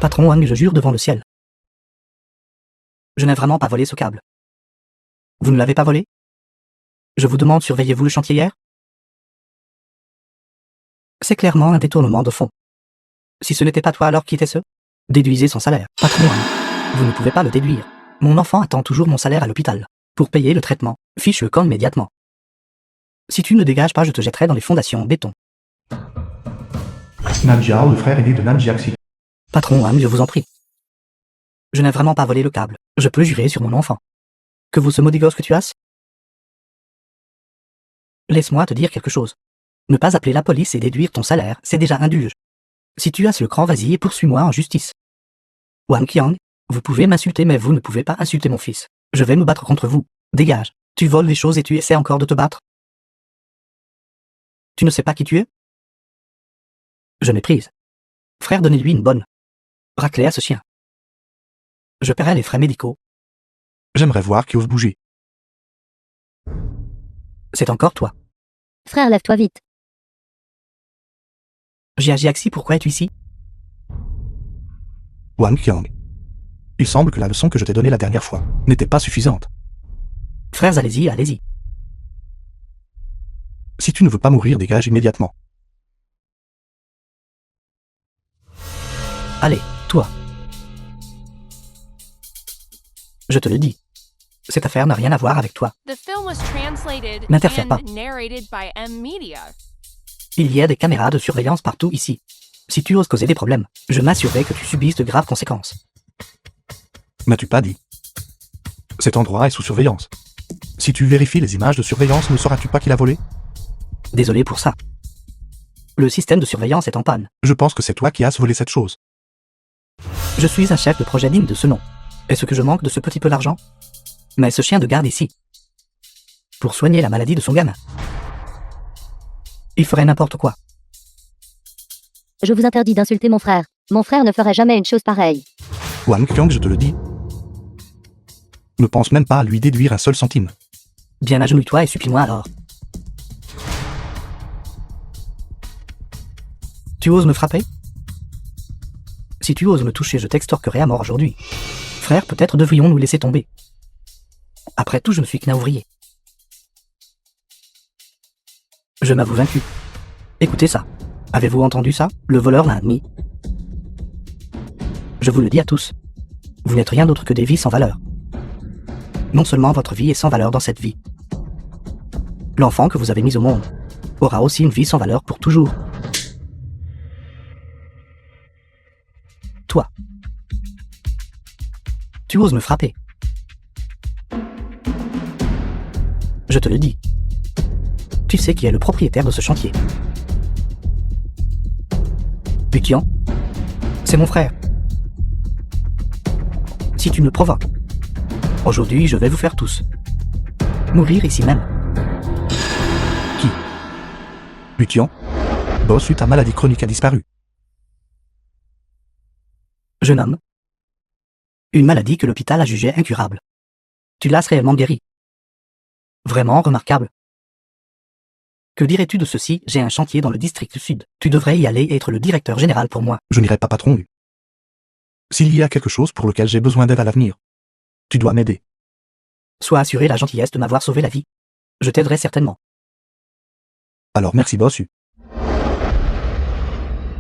Patron Wang, je jure devant le ciel. Je n'ai vraiment pas volé ce câble. Vous ne l'avez pas volé? Je vous demande, surveillez-vous le chantier hier? C'est clairement un détournement de fonds. Si ce n'était pas toi, alors qui était-ce? Déduisez son salaire. Patron Wang, vous ne pouvez pas le déduire. Mon enfant attend toujours mon salaire à l'hôpital. Pour payer le traitement, fiche le camp immédiatement. Si tu ne dégages pas, je te jetterai dans les fondations en béton. Namjiao, le frère aîné de Nam Jiaxi. Patron Wang, je vous en prie. Je n'ai vraiment pas volé le câble. Je peux jurer sur mon enfant. Que vous ce maudit gosse que tu as? Laisse-moi te dire quelque chose. Ne pas appeler la police et déduire ton salaire, c'est déjà indulge. Si tu as le cran, vas-y et poursuis-moi en justice. Wang Qiang, vous pouvez m'insulter mais vous ne pouvez pas insulter mon fils. Je vais me battre contre vous. Dégage. Tu voles les choses et tu essaies encore de te battre. Tu ne sais pas qui tu es? Je méprise. Frère, donnez-lui une bonne raclée à ce chien. Je paierai les frais médicaux. J'aimerais voir qui ose bouger. C'est encore toi. Frère, lève-toi vite. Jiaxi, pourquoi es-tu ici? Wang Qiang. Il semble que la leçon que je t'ai donnée la dernière fois n'était pas suffisante. Frères, allez-y, allez-y. Si tu ne veux pas mourir, dégage immédiatement. Allez, toi. Je te le dis. Cette affaire n'a rien à voir avec toi. N'interfère pas. Il y a des caméras de surveillance partout ici. Si tu oses causer des problèmes, je m'assurerai que tu subisses de graves conséquences. N'as-tu pas dit? Cet endroit est sous surveillance. Si tu vérifies les images de surveillance, ne sauras-tu pas qui l'a volé? Désolé pour ça. Le système de surveillance est en panne. Je pense que c'est toi qui as volé cette chose. Je suis un chef de projet digne de ce nom. Est-ce que je manque de ce petit peu d'argent? Mais ce chien de garde ici, pour soigner la maladie de son gamin, il ferait n'importe quoi. Je vous interdis d'insulter mon frère. Mon frère ne ferait jamais une chose pareille. Wang Qiang, je te le dis. Ne pense même pas à lui déduire un seul centime. Bien, agenouille-toi et supplie-moi alors. Tu oses me frapper? Si tu oses me toucher, je t'extorquerai à mort aujourd'hui. Frère, peut-être devrions nous laisser tomber. Après tout, je ne suis qu'un ouvrier. Je m'avoue vaincu. Écoutez ça. Avez-vous entendu ça? Le voleur l'a admis. Je vous le dis à tous. Vous n'êtes rien d'autre que des vies sans valeur. Non seulement votre vie est sans valeur dans cette vie. L'enfant que vous avez mis au monde aura aussi une vie sans valeur pour toujours. Toi. Tu oses me frapper. Je te le dis. Tu sais qui est le propriétaire de ce chantier. Pukian, c'est mon frère. Si tu me provoques, aujourd'hui je vais vous faire tous mourir ici même. Qui? Butian? Boss, ta maladie chronique a disparu. Jeune homme. Une maladie que l'hôpital a jugée incurable. Tu l'as réellement guéri. Vraiment remarquable. Que dirais-tu de ceci? J'ai un chantier dans le district sud. Tu devrais y aller et être le directeur général pour moi. Je n'irai pas, patron. S'il y a quelque chose pour lequel j'ai besoin d'aide à l'avenir, tu dois m'aider. Sois assuré la gentillesse de m'avoir sauvé la vie. Je t'aiderai certainement. Alors merci, bossu.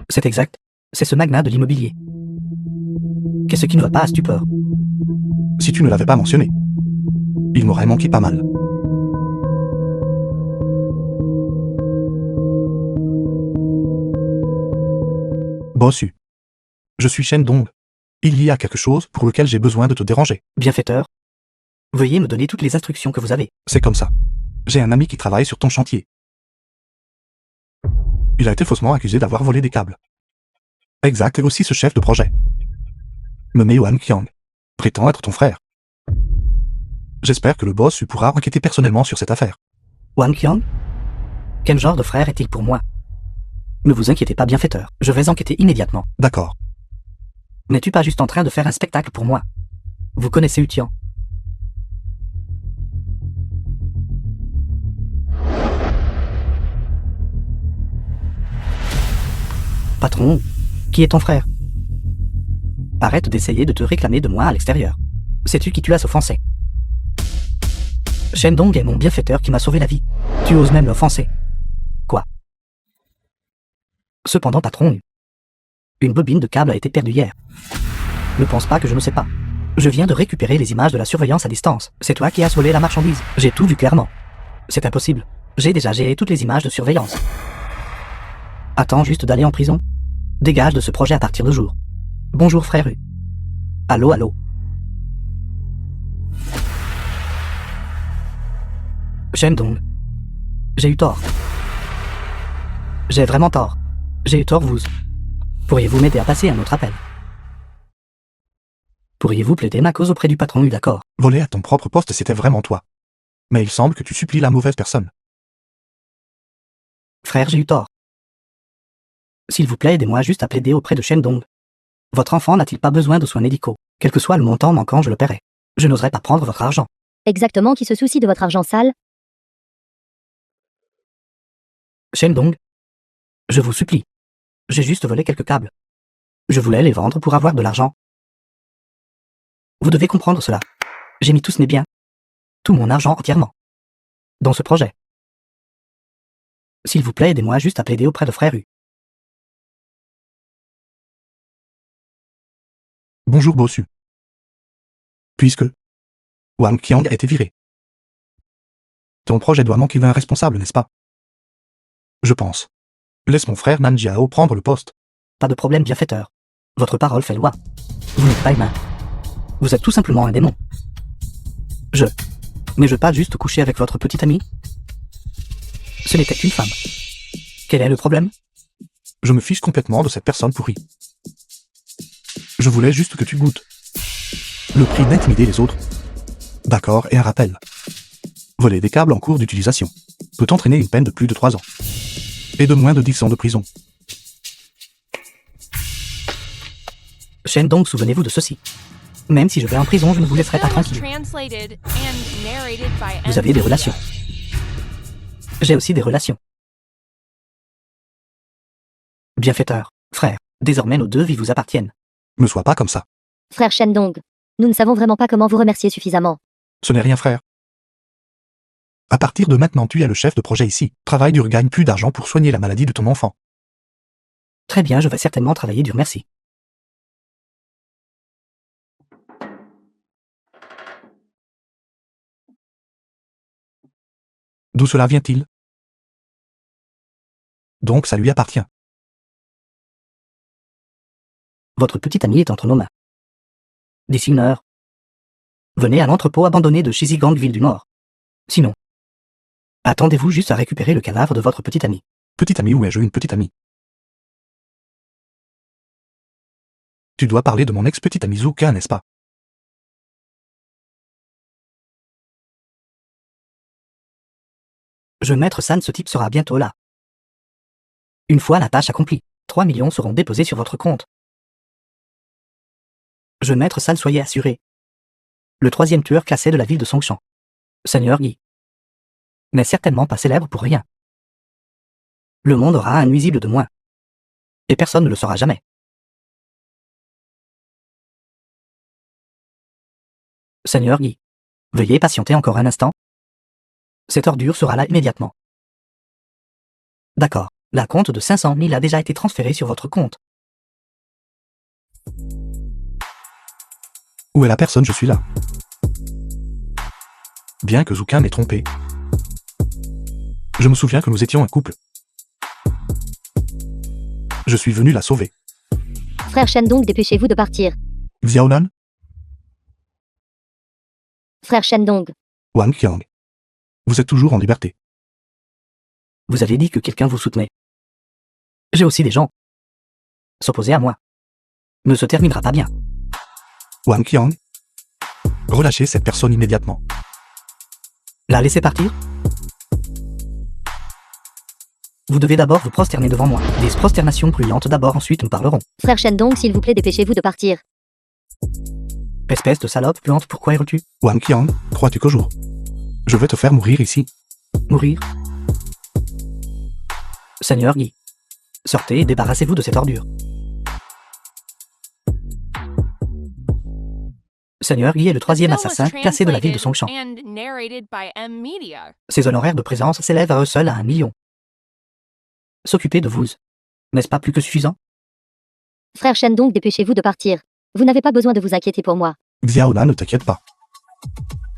C'est exact. C'est ce magnat de l'immobilier. Qu'est-ce qui ne va pas à stupeur? Si tu ne l'avais pas mentionné, il m'aurait manqué pas mal. Bossu. Je suis Shendong. Il y a quelque chose pour lequel j'ai besoin de te déranger. Bienfaiteur. Veuillez me donner toutes les instructions que vous avez. C'est comme ça. J'ai un ami qui travaille sur ton chantier. Il a été faussement accusé d'avoir volé des câbles. Exact, et aussi ce chef de projet. Nommé Wang Qiang. Prétend être ton frère. J'espère que le boss pourra enquêter personnellement sur cette affaire. Wang Qiang? Quel genre de frère est-il pour moi? Ne vous inquiétez pas, bienfaiteur. Je vais enquêter immédiatement. D'accord. N'es-tu pas juste en train de faire un spectacle pour moi? Vous connaissez Utian? Patron, qui est ton frère? Arrête d'essayer de te réclamer de moi à l'extérieur. Sais-tu qui tu as offensé? Shendong est mon bienfaiteur qui m'a sauvé la vie. Tu oses même l'offenser. Quoi? Cependant, patron, une bobine de câble a été perdue hier. Ne pense pas que je ne sais pas. Je viens de récupérer les images de la surveillance à distance. C'est toi qui as volé la marchandise. J'ai tout vu clairement. C'est impossible. J'ai déjà géré toutes les images de surveillance. Attends juste d'aller en prison. Dégage de ce projet à partir de jour. Bonjour frère U. Allô, allô. Shendong. J'ai eu tort. J'ai vraiment tort. J'ai eu tort, vous. Pourriez-vous m'aider à passer un autre appel? Pourriez-vous plaider ma cause auprès du patron U, d'accord? Voler à ton propre poste, c'était vraiment toi. Mais il semble que tu supplies la mauvaise personne. Frère, j'ai eu tort. S'il vous plaît, aidez-moi juste à plaider auprès de Shendong. Votre enfant n'a-t-il pas besoin de soins médicaux? Quel que soit le montant manquant, je le paierai. Je n'oserais pas prendre votre argent. Exactement, qui se soucie de votre argent sale? Shendong, je vous supplie. J'ai juste volé quelques câbles. Je voulais les vendre pour avoir de l'argent. Vous devez comprendre cela. J'ai mis tous mes biens. Tout mon argent entièrement. Dans ce projet. S'il vous plaît, aidez-moi juste à plaider auprès de frère U. Bonjour bossu. Puisque Wang Qiang a été viré. Ton projet doit manquer d'un responsable, n'est-ce pas? Je pense. Laisse mon frère Nan Jiao prendre le poste. Pas de problème, bienfaiteur. Votre parole fait loi. Vous n'êtes pas humain. Vous êtes tout simplement un démon. Mais je pas juste coucher avec votre petite amie? Ce n'était qu'une femme. Quel est le problème? Je me fiche complètement de cette personne pourrie. Je voulais juste que tu goûtes le prix d'intimider les autres. D'accord, et un rappel. Voler des câbles en cours d'utilisation peut entraîner une peine de plus de 3 ans. Et de moins de 10 ans de prison. Shendong, souvenez-vous de ceci. Même si je vais en prison, je ne vous laisserai pas tranquille. Vous avez des relations. J'ai aussi des relations. Bienfaiteur, frère, désormais nos deux vies vous appartiennent. Ne sois pas comme ça. Frère Shendong, nous ne savons vraiment pas comment vous remercier suffisamment. Ce n'est rien, frère. À partir de maintenant, tu es le chef de projet ici. Travaille dur, gagne plus d'argent pour soigner la maladie de ton enfant. Très bien, je vais certainement travailler dur, merci. D'où cela vient-il? Donc ça lui appartient. Votre petite amie est entre nos mains. D'ici 1 heure. Venez à l'entrepôt abandonné de Shizigang, ville du Nord. Sinon, attendez-vous juste à récupérer le cadavre de votre petite amie. Petite amie, où ai-je une petite amie? Tu dois parler de mon ex-petite amie Zuka, n'est-ce pas? Maître San, ce type sera bientôt là. Une fois la tâche accomplie, 3 millions seront déposés sur votre compte. Maître San, soyez assuré. Le 3e tueur classé de la ville de Songshan. Seigneur Guy. N'est certainement pas célèbre pour rien. Le monde aura un nuisible de moins. Et personne ne le saura jamais. Seigneur Guy. Veuillez patienter encore un instant. Cette ordure sera là immédiatement. D'accord, la compte de 500 000 a déjà été transférée sur votre compte. Où est la personne? Je suis là. Bien que Zuka m'ait trompé. Je me souviens que nous étions un couple. Je suis venu la sauver. Frère Shendong, dépêchez-vous de partir. Xiaonan, Frère Shendong, Wang Qiang. Vous êtes toujours en liberté. Vous avez dit que quelqu'un vous soutenait. J'ai aussi des gens. S'opposer à moi ne se terminera pas bien. Wang Qiang, relâchez cette personne immédiatement. La laisser partir? Vous devez d'abord vous prosterner devant moi. Des prosternations bruyantes d'abord, ensuite nous parlerons. Frère Shendong, s'il vous plaît, dépêchez-vous de partir. Espèce de salope puante, pourquoi hurles-tu? Wang Qiang, crois-tu qu'au jour je vais te faire mourir ici? Mourir? Seigneur Guy, sortez et débarrassez-vous de cette ordure. Seigneur Guy est le The troisième bill was assassin classé de la ville de Songshan. translated and narrated by M Media. Ses honoraires de présence s'élèvent à eux seuls à 1 million. S'occuper de vous, n'est-ce pas plus que suffisant? Frère Shendong, dépêchez-vous de partir. Vous n'avez pas besoin de vous inquiéter pour moi. Xiaonan, ne t'inquiète pas.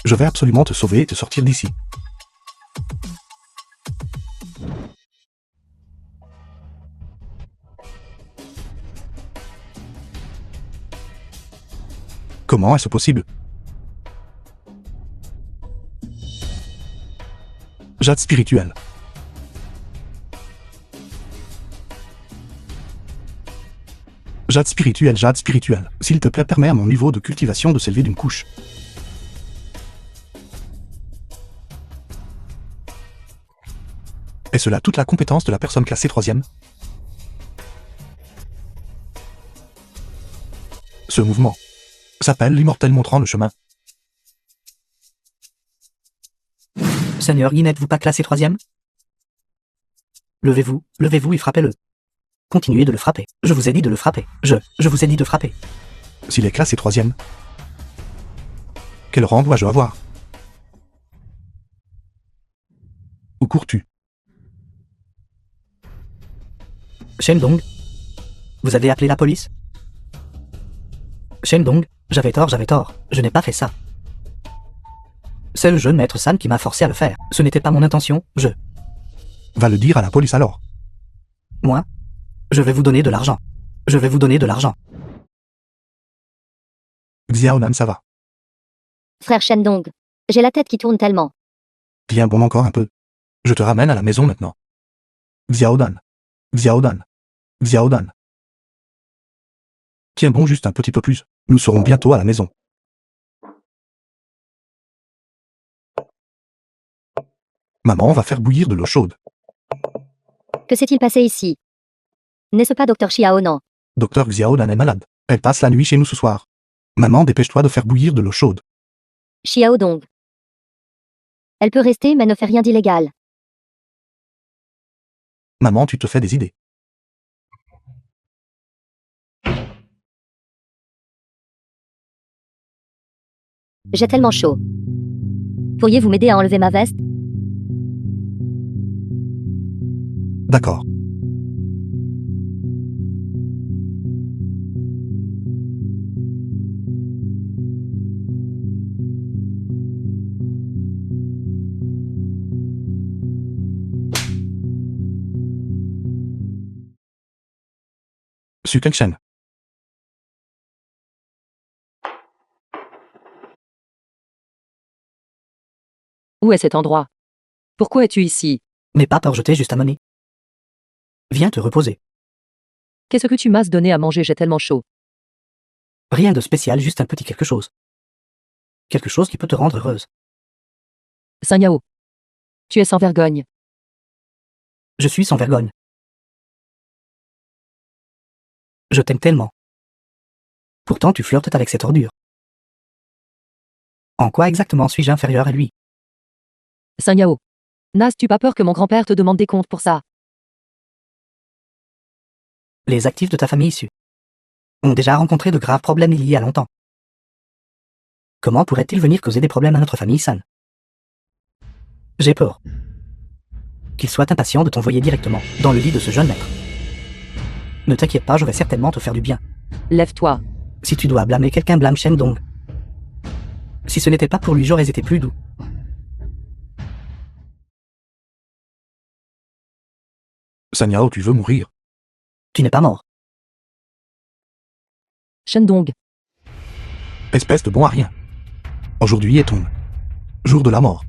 Je vais absolument te sauver et te sortir d'ici. Comment est-ce possible? Jade spirituelle. Jade spirituelle, jade spirituelle. S'il te plaît, permets à mon niveau de cultivation de s'élever d'une couche. Est-ce là toute la compétence de la personne classée 3e? Ce mouvement s'appelle l'immortel montrant le chemin. Seigneur Guy, n'êtes-vous pas classé 3e? Levez-vous et frappez-le. Continuez de le frapper. Je vous ai dit de le frapper. Je vous ai dit de frapper. S'il est classé 3e, quel rang dois-je avoir? Où cours-tu? Shendong, vous avez appelé la police? Shendong, j'avais tort, je n'ai pas fait ça. C'est le jeune maître San qui m'a forcé à le faire. Ce n'était pas mon intention, Va le dire à la police alors. Moi, je vais vous donner de l'argent. Je vais vous donner de l'argent. Xiaonan, ça va. Frère Shendong, j'ai la tête qui tourne tellement. Tiens bon encore un peu. Je te ramène à la maison maintenant. Xiaodan. Xiaodan. Xiaodan. Tiens bon juste un petit peu plus. Nous serons bientôt à la maison. Maman va faire bouillir de l'eau chaude. Que s'est-il passé ici? N'est-ce pas Dr Xiaonan? Docteur Xiaodan est malade. Elle passe la nuit chez nous ce soir. Maman, dépêche-toi de faire bouillir de l'eau chaude. Xiaodong. Elle peut rester mais ne fait rien d'illégal. Maman, tu te fais des idées. J'ai tellement chaud. Pourriez-vous m'aider à enlever ma veste? D'accord. Su Kenshin. Où est cet endroit? Pourquoi es-tu ici? N'aie pas peur, je t'ai juste amené. Viens te reposer. Qu'est-ce que tu m'as donné à manger? J'ai tellement chaud. Rien de spécial, juste un petit quelque chose. Quelque chose qui peut te rendre heureuse. Saint Yao. Tu es sans vergogne. Je suis sans vergogne. Je t'aime tellement. Pourtant tu flirtes avec cette ordure. En quoi exactement suis-je inférieur à lui? Saint Yao. N'as-tu pas peur que mon grand-père te demande des comptes pour ça? Les actifs de ta famille issue ont déjà rencontré de graves problèmes il y a longtemps. Comment pourrait-il venir causer des problèmes à notre famille San? J'ai peur qu'il soit impatient de t'envoyer directement dans le lit de ce jeune maître. Ne t'inquiète pas, je vais certainement te faire du bien. Lève-toi. Si tu dois blâmer quelqu'un, blâme Shendong. Si ce n'était pas pour lui, j'aurais été plus doux. Sanyao, tu veux mourir? Tu n'es pas mort. Shendong. Espèce de bon à rien. Aujourd'hui est ton jour de la mort.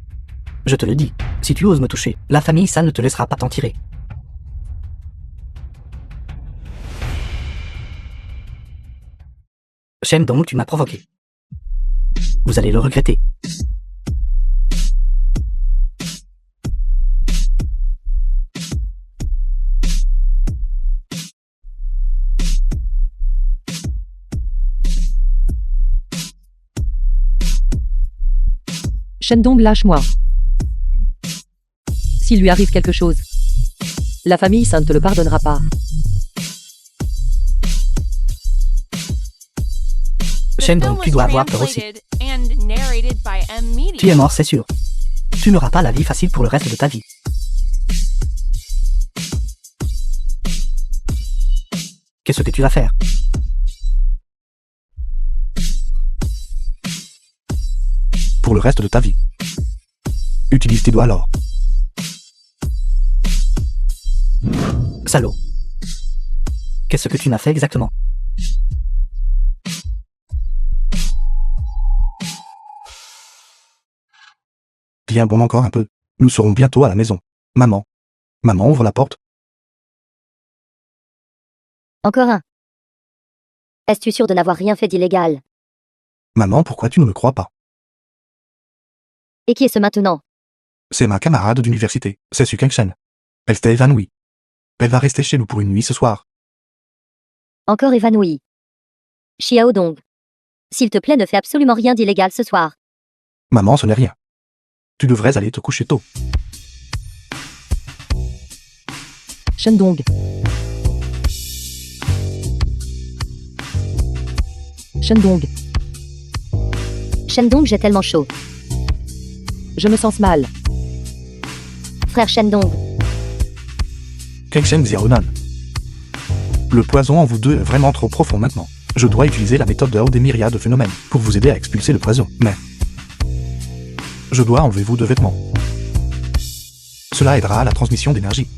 Je te le dis, si tu oses me toucher, la famille San ne te laissera pas t'en tirer. Shendong, tu m'as provoqué. Vous allez le regretter. Shendong, lâche-moi. S'il lui arrive quelque chose, la famille, ça ne te le pardonnera pas. Shendong, film tu was dois avoir peur aussi. translated and narrated by M Media. Tu es mort, c'est sûr. Tu n'auras pas la vie facile pour le reste de ta vie. Qu'est-ce que tu vas faire? Pour le reste de ta vie. Utilise tes doigts alors. Salaud. Qu'est-ce que tu m'as fait exactement? Bien bon, encore un peu. Nous serons bientôt à la maison. Maman. Maman, ouvre la porte. Encore un. Es-tu sûr de n'avoir rien fait d'illégal? Maman, pourquoi tu ne me crois pas? Et qui est ce maintenant? C'est ma camarade d'université, c'est Su Kengshen. Elle s'est évanouie. Elle va rester chez nous pour une nuit ce soir. Encore évanoui. Xiao Dong. S'il te plaît, ne fais absolument rien d'illégal ce soir. Maman, ce n'est rien. Tu devrais aller te coucher tôt. Shendong. Shendong. Shendong, j'ai tellement chaud. Je me sens mal. Frère Shendong. Kengshen Xiaonan. Le poison en vous deux est vraiment trop profond maintenant. Je dois utiliser la méthode de Hao des myriades de phénomènes pour vous aider à expulser le poison, mais... je dois enlever vos deux vêtements. Cela aidera à la transmission d'énergie.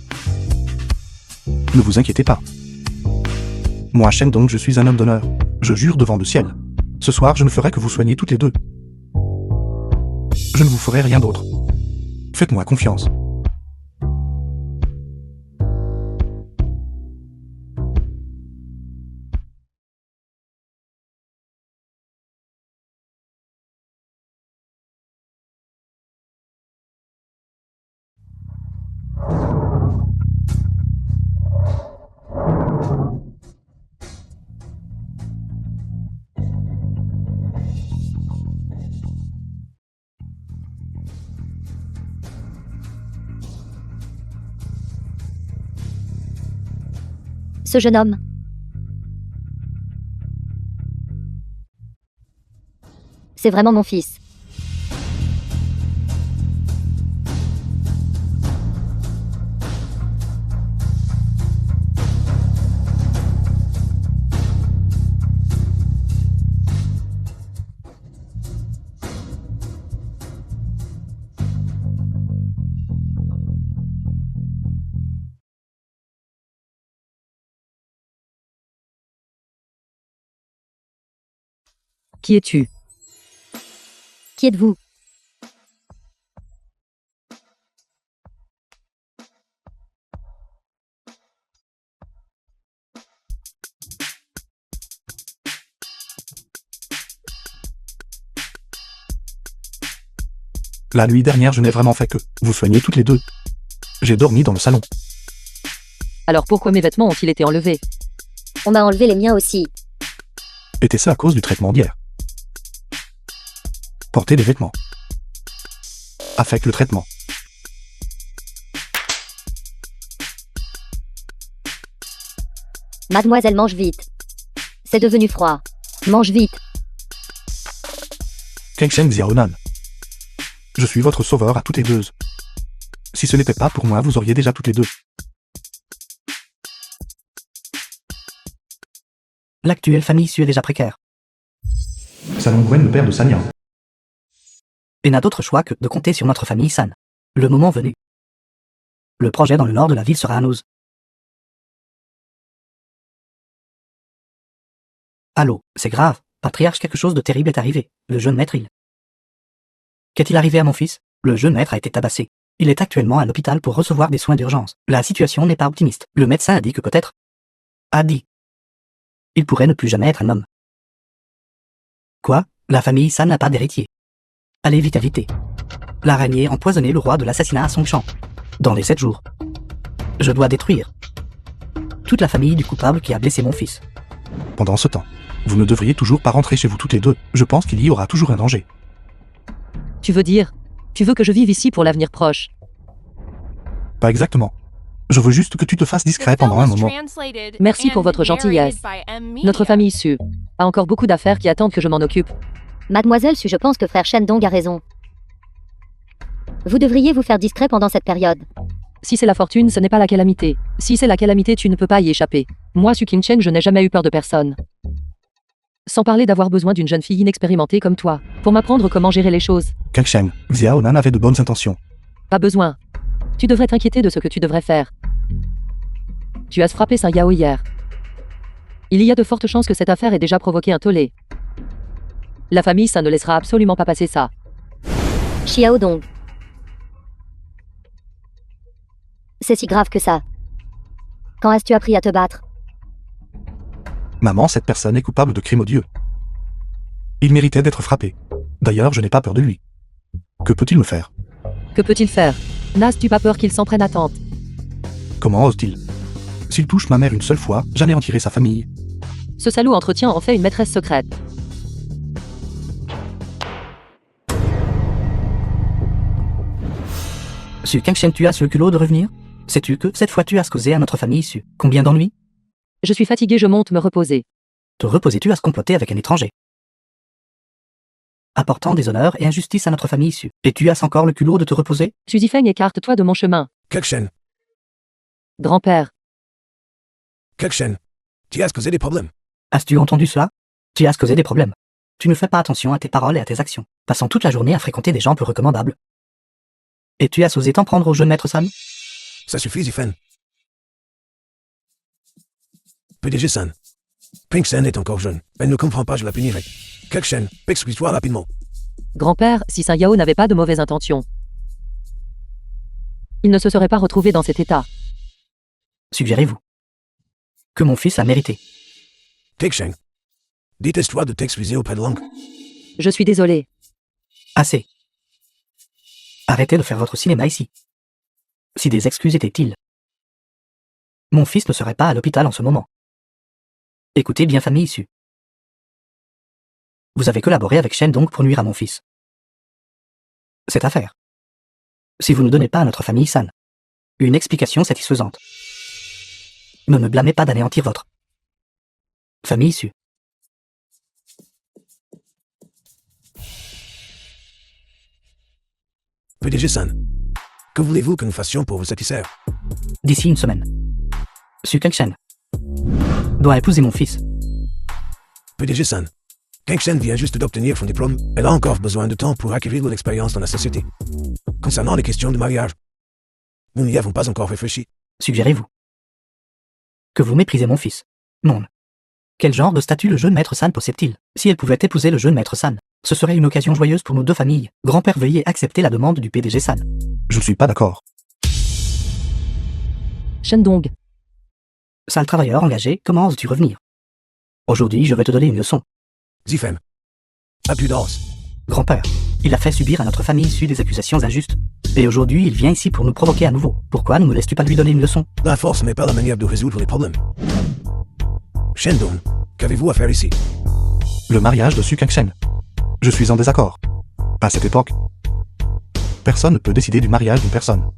Ne vous inquiétez pas. Moi, Shendong, je suis un homme d'honneur. Je jure devant le ciel. Ce soir, je ne ferai que vous soigner toutes les deux. Je ne vous ferai rien d'autre. Faites-moi confiance. Ce jeune homme. C'est vraiment mon fils. Qui es-tu? Qui êtes-vous? La nuit dernière, je n'ai vraiment fait que vous soigner toutes les deux. J'ai dormi dans le salon. Alors pourquoi mes vêtements ont-ils été enlevés? On m'a enlevé les miens aussi. Était-ce à cause du traitement d'hier? Porter des vêtements. Avec le traitement. Mademoiselle, mange vite. C'est devenu froid. Mange vite. Kengshen Xiaonan. Je suis votre sauveur à toutes les deux. Si ce n'était pas pour moi, vous auriez déjà toutes les deux. L'actuelle famille Su est déjà précaire Salon Gwen, le père de Sanya. et n'a d'autre choix que de compter sur notre famille San. Le moment venu. Le projet dans le nord de la ville sera à nous. Allô, c'est grave. Patriarche, quelque chose de terrible est arrivé. Le jeune maître, Qu'est-il arrivé à mon fils? Le jeune maître a été tabassé. Il est actuellement à l'hôpital pour recevoir des soins d'urgence. La situation n'est pas optimiste. Le médecin a dit que peut-être... Il pourrait ne plus jamais être un homme. Quoi? La famille San n'a pas d'héritier. Allez vite, inviter. L'araignée empoisonnait le roi de l'assassinat à Songshan. Dans les 7 jours. Je dois détruire toute la famille du coupable qui a blessé mon fils. Pendant ce temps, vous ne devriez toujours pas rentrer chez vous toutes les deux. Je pense qu'il y aura toujours un danger. Tu veux dire? Tu veux que je vive ici pour l'avenir proche? Pas exactement. Je veux juste que tu te fasses discret pendant un moment. Merci pour votre gentillesse. Notre famille Su. a encore beaucoup d'affaires qui attendent que je m'en occupe. Mademoiselle Su, je pense que frère Shendong a raison. Vous devriez vous faire discret pendant cette période. Si c'est la fortune, ce n'est pas la calamité. Si c'est la calamité, tu ne peux pas y échapper. Moi, Su Qingcheng, je n'ai jamais eu peur de personne. Sans parler d'avoir besoin d'une jeune fille inexpérimentée comme toi, pour m'apprendre comment gérer les choses. Kangsheng, Xiao Nan avait de bonnes intentions. Pas besoin. Tu devrais t'inquiéter de ce que tu devrais faire. Tu as frappé Saint Yao hier. Il y a de fortes chances que cette affaire ait déjà provoqué un tollé. La famille, ça ne laissera absolument pas passer ça. Xiao Dong. C'est si grave que ça. Quand est-ce que tu appris à te battre? Maman, cette personne est coupable de crimes odieux. Il méritait d'être frappé. D'ailleurs, je n'ai pas peur de lui. Que peut-il me faire? Que peut-il faire? N'as-tu pas peur qu'il s'en prenne à tante? Comment ose-t-il? S'il touche ma mère une seule fois, j'anéantirai sa famille. Ce salaud entretient en fait une maîtresse secrète. Su Kangsheng, tu as le culot de revenir? Sais-tu que cette fois tu as causé à notre famille Su combien d'ennuis? Je suis fatigué, je monte me reposer. Te reposer, tu as comploté avec un étranger, apportant déshonneur et injustice à notre famille Su. Et tu as encore le culot de te reposer? Su Zifeng, écarte-toi de mon chemin. Kangsheng, Grand-père, Kangsheng, tu as causé des problèmes. As-tu entendu cela? Tu as causé des problèmes. Tu ne fais pas attention à tes paroles et à tes actions, passant toute la journée à fréquenter des gens peu recommandables. Et tu as osé t'en prendre au jeune maître San? Ça suffit, Zifen. PDG San. Pinksen est encore jeune. Elle ne comprend pas, je la punirai. Kangsheng, excuse-toi rapidement. grand-père, si Saint Yao n'avait pas de mauvaises intentions, il ne se serait pas retrouvé dans cet état. Suggérez-vous que mon fils a mérité? Kangsheng, déteste-toi de t'excuser auprès de l'oncle. Je suis désolé. Assez. Arrêtez de faire votre cinéma ici. Si des excuses étaient-ils, mon fils ne serait pas à l'hôpital en ce moment. Écoutez bien, famille issue. Vous avez collaboré avec Shendong pour nuire à mon fils. Cette affaire. Si vous ne donnez pas à notre famille San une explication satisfaisante, ne me blâmez pas d'anéantir votre famille issue. PDG San, que voulez-vous que nous fassions pour vous satisfaire? D'ici une semaine, Su Kangsheng doit épouser mon fils. PDG San, Kangsheng vient juste d'obtenir son diplôme. Elle a encore besoin de temps pour acquérir de l'expérience dans la société. Concernant les questions de mariage, nous n'y avons pas encore réfléchi. Suggérez-vous que vous méprisez mon fils? Non. Quel genre de statut le jeune maître San possède-t-il? Si elle pouvait épouser le jeune maître San, ce serait une occasion joyeuse pour nos deux familles. Grand-père, veuillez accepter la demande du PDG San. Je ne suis pas d'accord. Shendong, Sale travailleur engagé, comment oses-tu revenir? Aujourd'hui, je vais te donner une leçon. Zifem, à plus d'os. Grand-père, il a fait subir à notre famille issue des accusations injustes. Et aujourd'hui, il vient ici pour nous provoquer à nouveau. Pourquoi ne me laisses-tu pas lui donner une leçon? La force n'est pas la manière de résoudre les problèmes. Shendong, qu'avez-vous à faire ici? Le mariage de Su Kangsheng. Je suis en désaccord. À cette époque, personne ne peut décider du mariage d'une personne.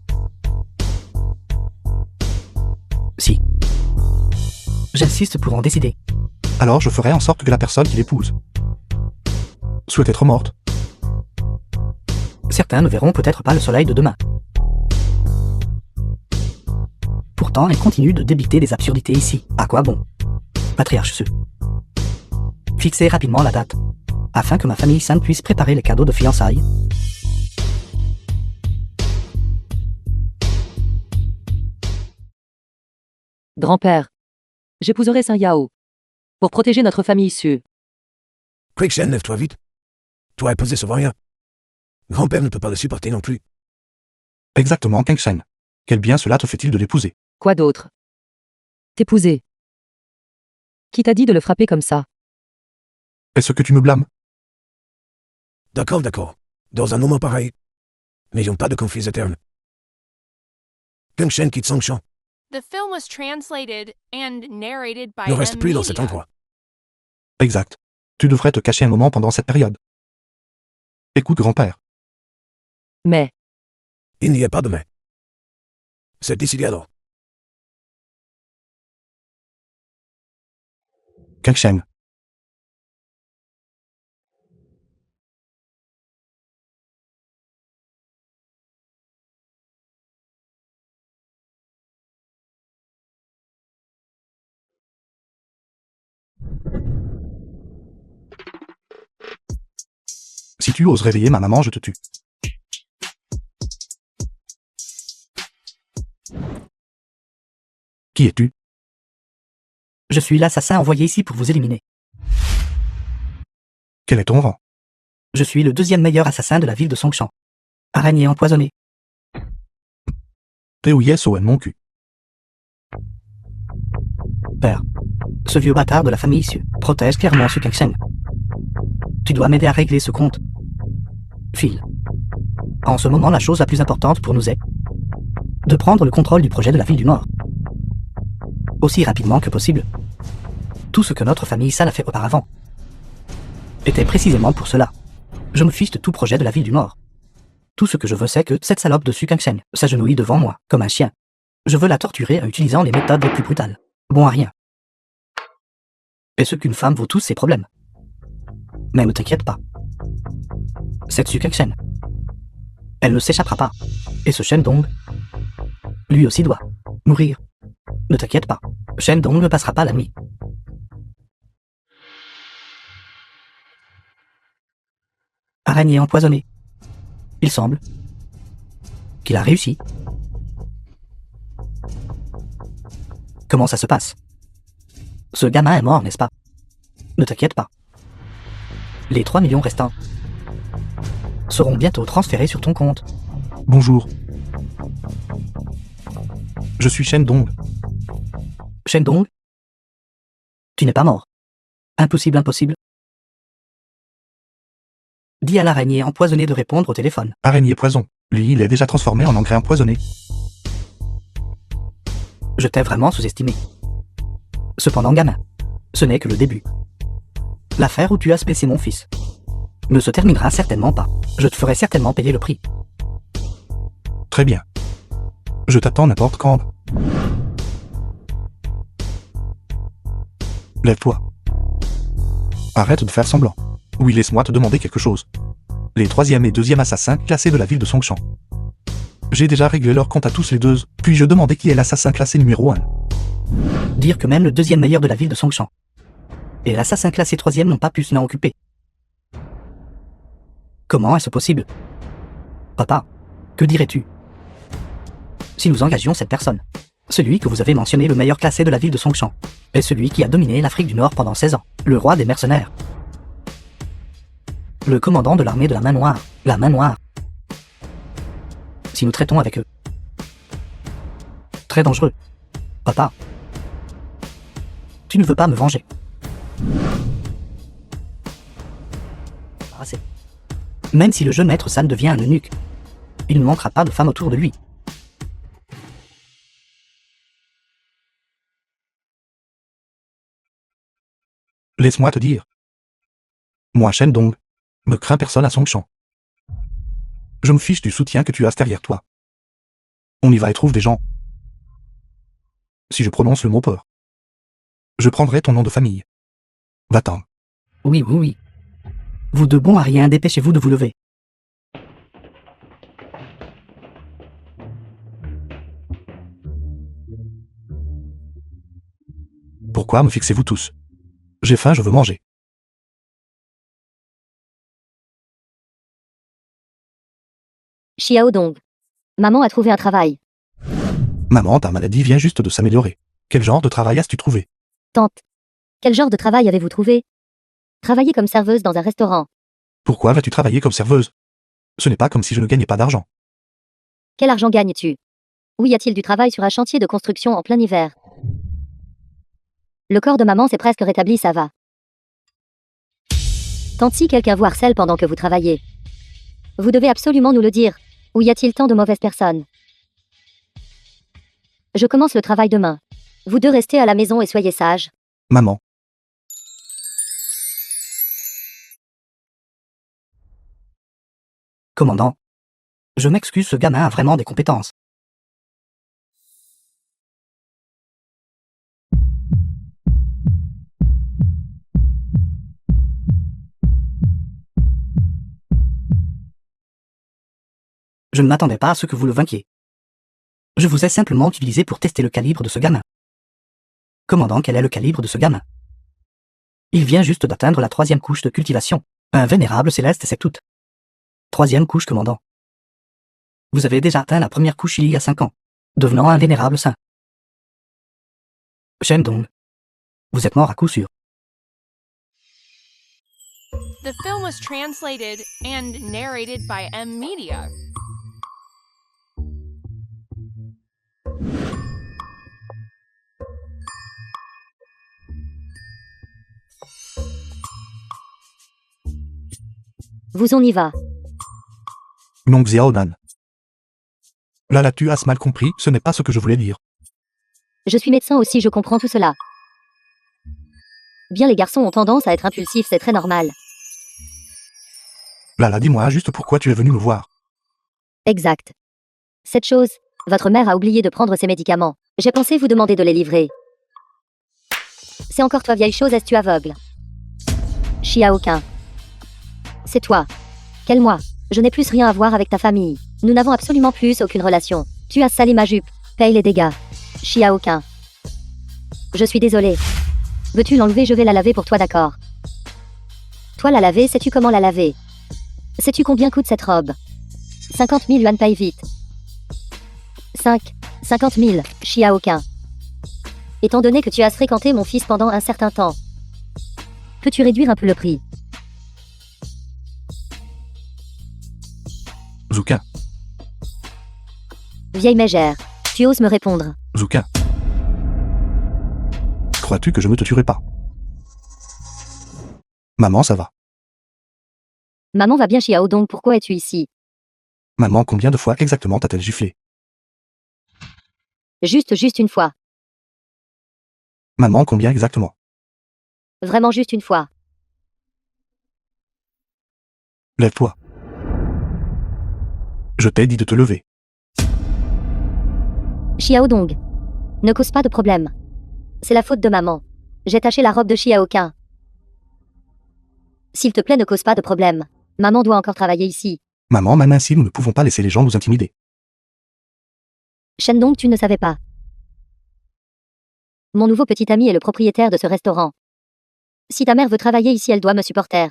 Si. J'insiste pour en décider. Alors je ferai en sorte que la personne qui l'épouse souhaite être morte. Certains ne verront peut-être pas le soleil de demain. Pourtant, elle continue de débiter des absurdités ici. À quoi bon? Patriarche Su. Fixez rapidement la date, afin que ma famille San puisse préparer les cadeaux de fiançailles. grand-père, j'épouserai Saint Yao pour protéger notre famille issue. Kangsheng, lève-toi vite. Toi épouser ce rien. Grand-père ne peut pas le supporter non plus. Exactement, Kangsheng. Quel bien cela te fait-il de l'épouser? Quoi d'autre? T'épouser. Qui t'a dit de le frapper comme ça? Est-ce que tu me blâmes? D'accord, d'accord. Dans un moment pareil, n'ayons pas de conflits éternes. Kangsheng quitte Songshan. The film was translated and narrated by Ne reste M plus dans cet Media. endroit. Exact. Tu devrais te cacher un moment pendant cette période. Écoute, grand-père. Mais, Il n'y a pas de mais. C'est décidé alors. Kangsheng, tu oses réveiller ma maman, je te tue. Qui es-tu? Je suis l'assassin envoyé ici pour vous éliminer. Quel est ton rang? Je suis le deuxième meilleur assassin de la ville de Songshan. Araignée empoisonnée. P-O-I-S-O-N mon cul. Père, ce vieux bâtard de la famille Su protège clairement Su Kengsheng. Tu dois m'aider à régler ce compte. Phil. En ce moment, la chose la plus importante pour nous est de prendre le contrôle du projet de la ville du Nord. Aussi rapidement que possible. Tout ce que notre famille San a fait auparavant était précisément pour cela. Je me fiche de tout projet de la ville du Nord. Tout ce que je veux, c'est que cette salope de Su Kengsheng s'agenouille devant moi, comme un chien. Je veux la torturer en utilisant les méthodes les plus brutales. Bon à rien. Et ce qu'une femme vaut tous ses problèmes. Mais ne t'inquiète pas. Cette Su Kengsheng, elle ne s'échappera pas. Et ce Shen-Dong, lui aussi doit mourir. Ne t'inquiète pas. Shen-Dong ne passera pas la nuit. Araignée empoisonnée. Il semble qu'il a réussi. Comment ça se passe? Ce gamin est mort, n'est-ce pas? Ne t'inquiète pas. Les 3 millions restants seront bientôt transférés sur ton compte. Bonjour. Je suis Shen-Dong. Shen-Dong? Tu n'es pas mort. Impossible, impossible. Dis à l'araignée empoisonnée de répondre au téléphone. Araignée poison. Lui, il est déjà transformé en engrais empoisonné. Je t'ai vraiment sous-estimé. Cependant, gamin, ce n'est que le début. L'affaire où tu as spécé mon fils ne se terminera certainement pas. Je te ferai certainement payer le prix. Très bien. Je t'attends n'importe quand. Lève-toi. Arrête de faire semblant. Oui, laisse-moi te demander quelque chose. Les 3e et 2e assassins classés de la ville de Songshan. J'ai déjà réglé leur compte à tous les deux, puis je demandais qui est l'assassin classé numéro 1. Dire que même le 2e meilleur de la ville de Songshan et l'assassin classé 3e n'ont pas pu s'en occuper. Comment est-ce possible? Papa, que dirais-tu si nous engagions cette personne? Celui que vous avez mentionné, le meilleur classé de la ville de Songshan, est celui qui a dominé l'Afrique du Nord pendant 16 ans, le roi des mercenaires. Le commandant de l'armée de la main noire, la main noire. Si nous traitons avec eux. Très dangereux. Papa. Tu ne veux pas me venger. Assez. Même si le jeune maître San devient un eunuque, il ne manquera pas de femmes autour de lui. Laisse-moi te dire. Moi, Shen-Dong, me crains personne à Songshan. Je me fiche du soutien que tu as derrière toi. On y va et trouve des gens. Si je prononce le mot peur, je prendrai ton nom de famille. Va-t'en. Oui, oui, oui. Vous deux bons à rien, dépêchez-vous de vous lever. Pourquoi me fixez-vous tous? J'ai faim, je veux manger. Xiaodong. Maman a trouvé un travail. Maman, ta maladie vient juste de s'améliorer. Quel genre de travail as-tu trouvé? Tante. Quel genre de travail avez-vous trouvé? Travailler comme serveuse dans un restaurant. Pourquoi vas-tu travailler comme serveuse? Ce n'est pas comme si je ne gagnais pas d'argent. Quel argent gagnes-tu? Où y a-t-il du travail sur un chantier de construction en plein hiver? Le corps de maman s'est presque rétabli, ça va. Tante, si quelqu'un vous harcèle pendant que vous travaillez, vous devez absolument nous le dire. Où y a-t-il tant de mauvaises personnes? Je commence le travail demain. Vous deux restez à la maison et soyez sages. Maman. Commandant, je m'excuse, ce gamin a vraiment des compétences. Je ne m'attendais pas à ce que vous le vainquiez. Je vous ai simplement utilisé pour tester le calibre de ce gamin. Commandant, quel est le calibre de ce gamin? Il vient juste d'atteindre la 3e couche de cultivation. Un vénérable céleste, c'est tout. 3e couche, commandant. Vous avez déjà atteint la première couche il y a 5 ans, devenant un vénérable saint. Shendong, vous êtes mort à coup sûr. The film was translated and narrated by M Media. Vous on y va. Nong Xiaonan. Là, tu as mal compris, ce n'est pas ce que je voulais dire. Je suis médecin aussi, je comprends tout cela. Bien, les garçons ont tendance à être impulsifs, c'est très normal. Là, dis-moi juste pourquoi tu es venu me voir. Exact. Cette chose, votre mère a oublié de prendre ses médicaments. J'ai pensé vous demander de les livrer. C'est encore toi, vieille chose, est-ce que tu aveugle? Xiaoqun. C'est toi. Quel moi? Je n'ai plus rien à voir avec ta famille. Nous n'avons absolument plus aucune relation. Tu as sali ma jupe. Paye les dégâts. Xiaoqun. Je suis désolée. Veux-tu l'enlever? Je vais la laver pour toi, d'accord? Toi la laver, sais-tu comment la laver? Sais-tu combien coûte cette robe? 50 000 yuan, paye vite. 50 000, Xiaoqun. Étant donné que tu as fréquenté mon fils pendant un certain temps, peux-tu réduire un peu le prix? Zouka. Vieille mégère, tu oses me répondre? Zouka. Crois-tu que je ne te tuerai pas? Maman, ça va. Maman va bien, Xiao, donc pourquoi es-tu ici? Maman, combien de fois exactement t'a-t-elle giflé? Juste une fois. Maman, combien exactement? Vraiment juste une fois. Lève-toi. Je t'ai dit de te lever. Xiaodong. Ne cause pas de problème. C'est la faute de maman. J'ai taché la robe de Xiaoqun. S'il te plaît, ne cause pas de problème. Maman doit encore travailler ici. Maman, même ainsi, nous ne pouvons pas laisser les gens nous intimider. Shendong, tu ne savais pas. Mon nouveau petit ami est le propriétaire de ce restaurant. Si ta mère veut travailler ici, elle doit me supporter.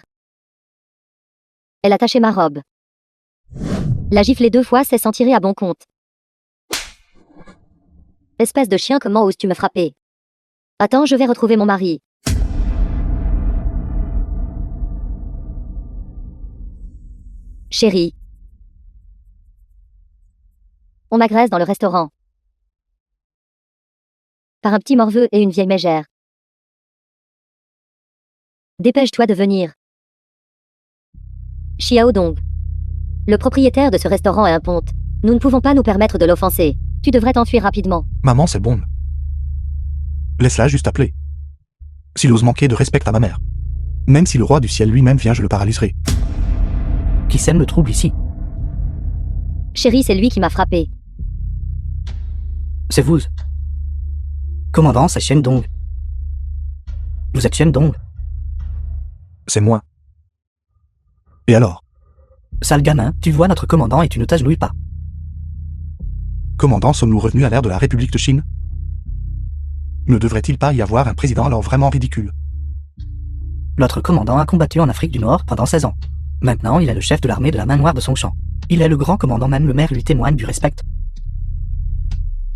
Elle a taché ma robe. La gifler 2 fois, c'est s'en tirer à bon compte. Espèce de chien, comment oses-tu me frapper? Attends, je vais retrouver mon mari. Chérie. On m'agresse dans le restaurant. Par un petit morveux et une vieille mégère. Dépêche-toi de venir. Xiaodong. Le propriétaire de ce restaurant est un ponte. Nous ne pouvons pas nous permettre de l'offenser. Tu devrais t'enfuir rapidement. Maman, c'est bon. Laisse-la juste appeler. S'il ose manquer de respect à ma mère. Même si le roi du ciel lui-même vient, je le paralyserai. Qui sème le trouble ici? Chérie, c'est lui qui m'a frappé. C'est vous. Commandant, c'est Shendong. Vous êtes Shendong? C'est moi. Et alors? Sale gamin, tu vois notre commandant et tu ne t'agenouilles pas. Commandant, sommes-nous revenus à l'ère de la République de Chine? Ne devrait-il pas y avoir un président alors vraiment ridicule? Notre commandant a combattu en Afrique du Nord pendant 16 ans. Maintenant, il est le chef de l'armée de la main noire de son champ. Il est le grand commandant, même le maire lui témoigne du respect.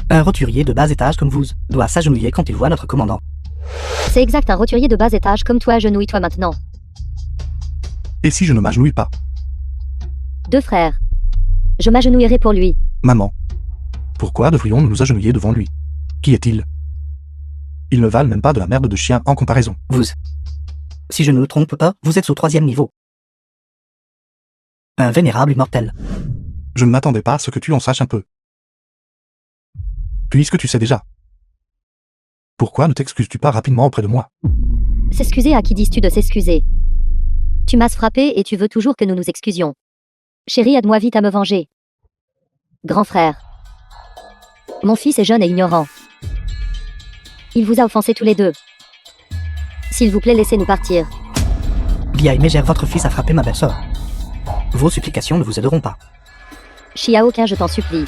Un roturier de bas étage comme vous doit s'agenouiller quand il voit notre commandant. C'est exact, un roturier de bas étage comme toi, agenouille-toi maintenant. Et si je ne m'agenouille pas? 2 frères. Je m'agenouillerai pour lui. Maman. Pourquoi devrions-nous nous agenouiller devant lui? Qui est-il? Il ne valent même pas de la merde de chien en comparaison. Vous. Si je ne me trompe pas, vous êtes au 3e niveau. Un vénérable immortel. Je ne m'attendais pas à ce que tu en saches un peu. Puisque tu sais déjà. Pourquoi ne t'excuses-tu pas rapidement auprès de moi? S'excuser, à qui dis-tu de s'excuser? Tu m'as frappé et tu veux toujours que nous nous excusions. Chérie, aide-moi vite à me venger. Grand frère. Mon fils est jeune et ignorant. Il vous a offensé tous les deux. S'il vous plaît, laissez-nous partir. Vieille mégère, votre fils a frappé ma belle-sœur. Vos supplications ne vous aideront pas. Xiaoqun, je t'en supplie.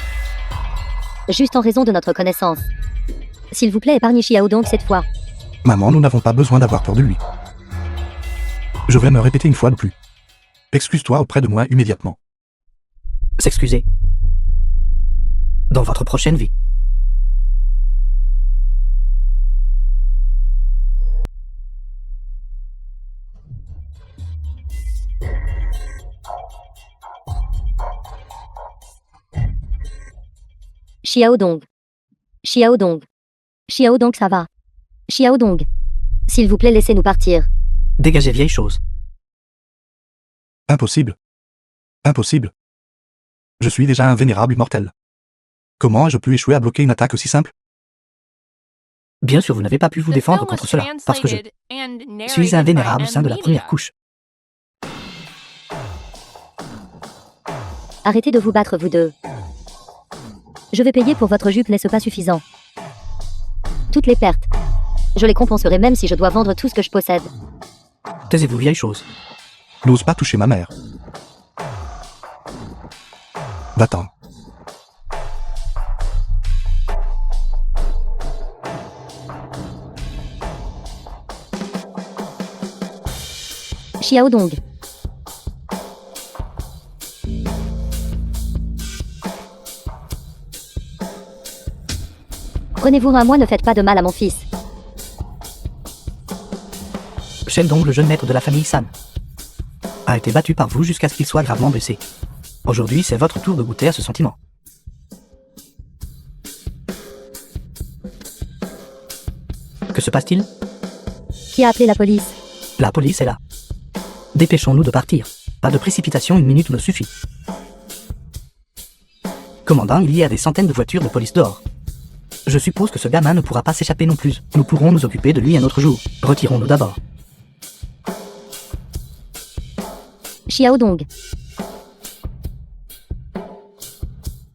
Juste en raison de notre connaissance. S'il vous plaît, épargnez Xiaodong cette fois. Maman, nous n'avons pas besoin d'avoir peur de lui. Je vais me répéter une fois de plus. Excuse-toi auprès de moi immédiatement. S'excuser. Dans votre prochaine vie. Xiaodong. Xiaodong. Xiaodong, ça va. Xiaodong. S'il vous plaît, laissez-nous partir. Dégagez, vieille chose. Impossible. Impossible. Je suis déjà un vénérable immortel. Comment ai-je pu échouer à bloquer une attaque aussi simple? Bien sûr, vous n'avez pas pu vous The défendre film was contre cela, parce que je translated and suis un narrated by vénérable saint de la M. première Media. couche. Arrêtez de vous battre, vous deux. Je vais payer pour votre jupe, n'est-ce pas suffisant? Toutes les pertes. Je les compenserai même si je dois vendre tout ce que je possède. Taisez-vous, vieille chose. N'ose pas toucher ma mère. Va-t'en. Xiaodong. Prenez-vous à moi, ne faites pas de mal à mon fils. Sheldong, le jeune maître de la famille San, a été battu par vous jusqu'à ce qu'il soit gravement blessé. Aujourd'hui, c'est votre tour de goûter à ce sentiment. Que se passe-t-il? Qui a appelé la police? La police est là. Dépêchons-nous de partir. Pas de précipitation, une minute me suffit. Commandant, il y a des centaines de voitures de police dehors. Je suppose que ce gamin ne pourra pas s'échapper non plus. Nous pourrons nous occuper de lui un autre jour. Retirons-nous d'abord. Xiaodong.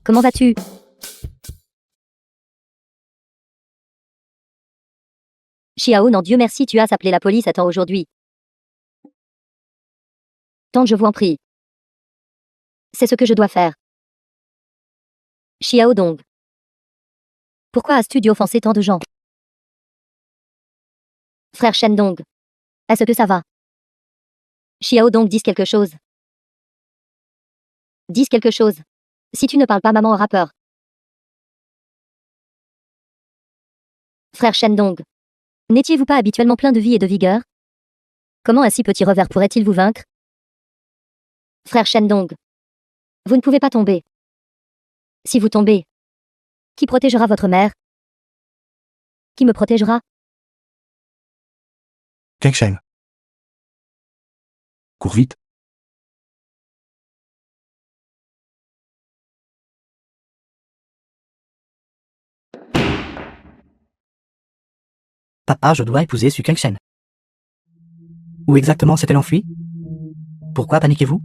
Comment vas-tu? Xiao, non, Dieu merci, tu as appelé la police à temps aujourd'hui. Tante, je vous en prie. C'est ce que je dois faire. Xiaodong. Pourquoi as-tu dû offenser tant de gens? Frère Shendong. Est-ce que ça va? Xiaodong, dis quelque chose. Dis quelque chose. Si tu ne parles pas, maman aura peur. Frère Shendong. N'étiez-vous pas habituellement plein de vie et de vigueur? Comment un si petit revers pourrait-il vous vaincre? Frère Shendong. Vous ne pouvez pas tomber. Si vous tombez, qui protégera votre mère? Qui me protégera? Kang Sheng. Cours vite. Papa, je dois épouser Su Kengshen. Où exactement s'est-elle enfuie? Pourquoi paniquez-vous?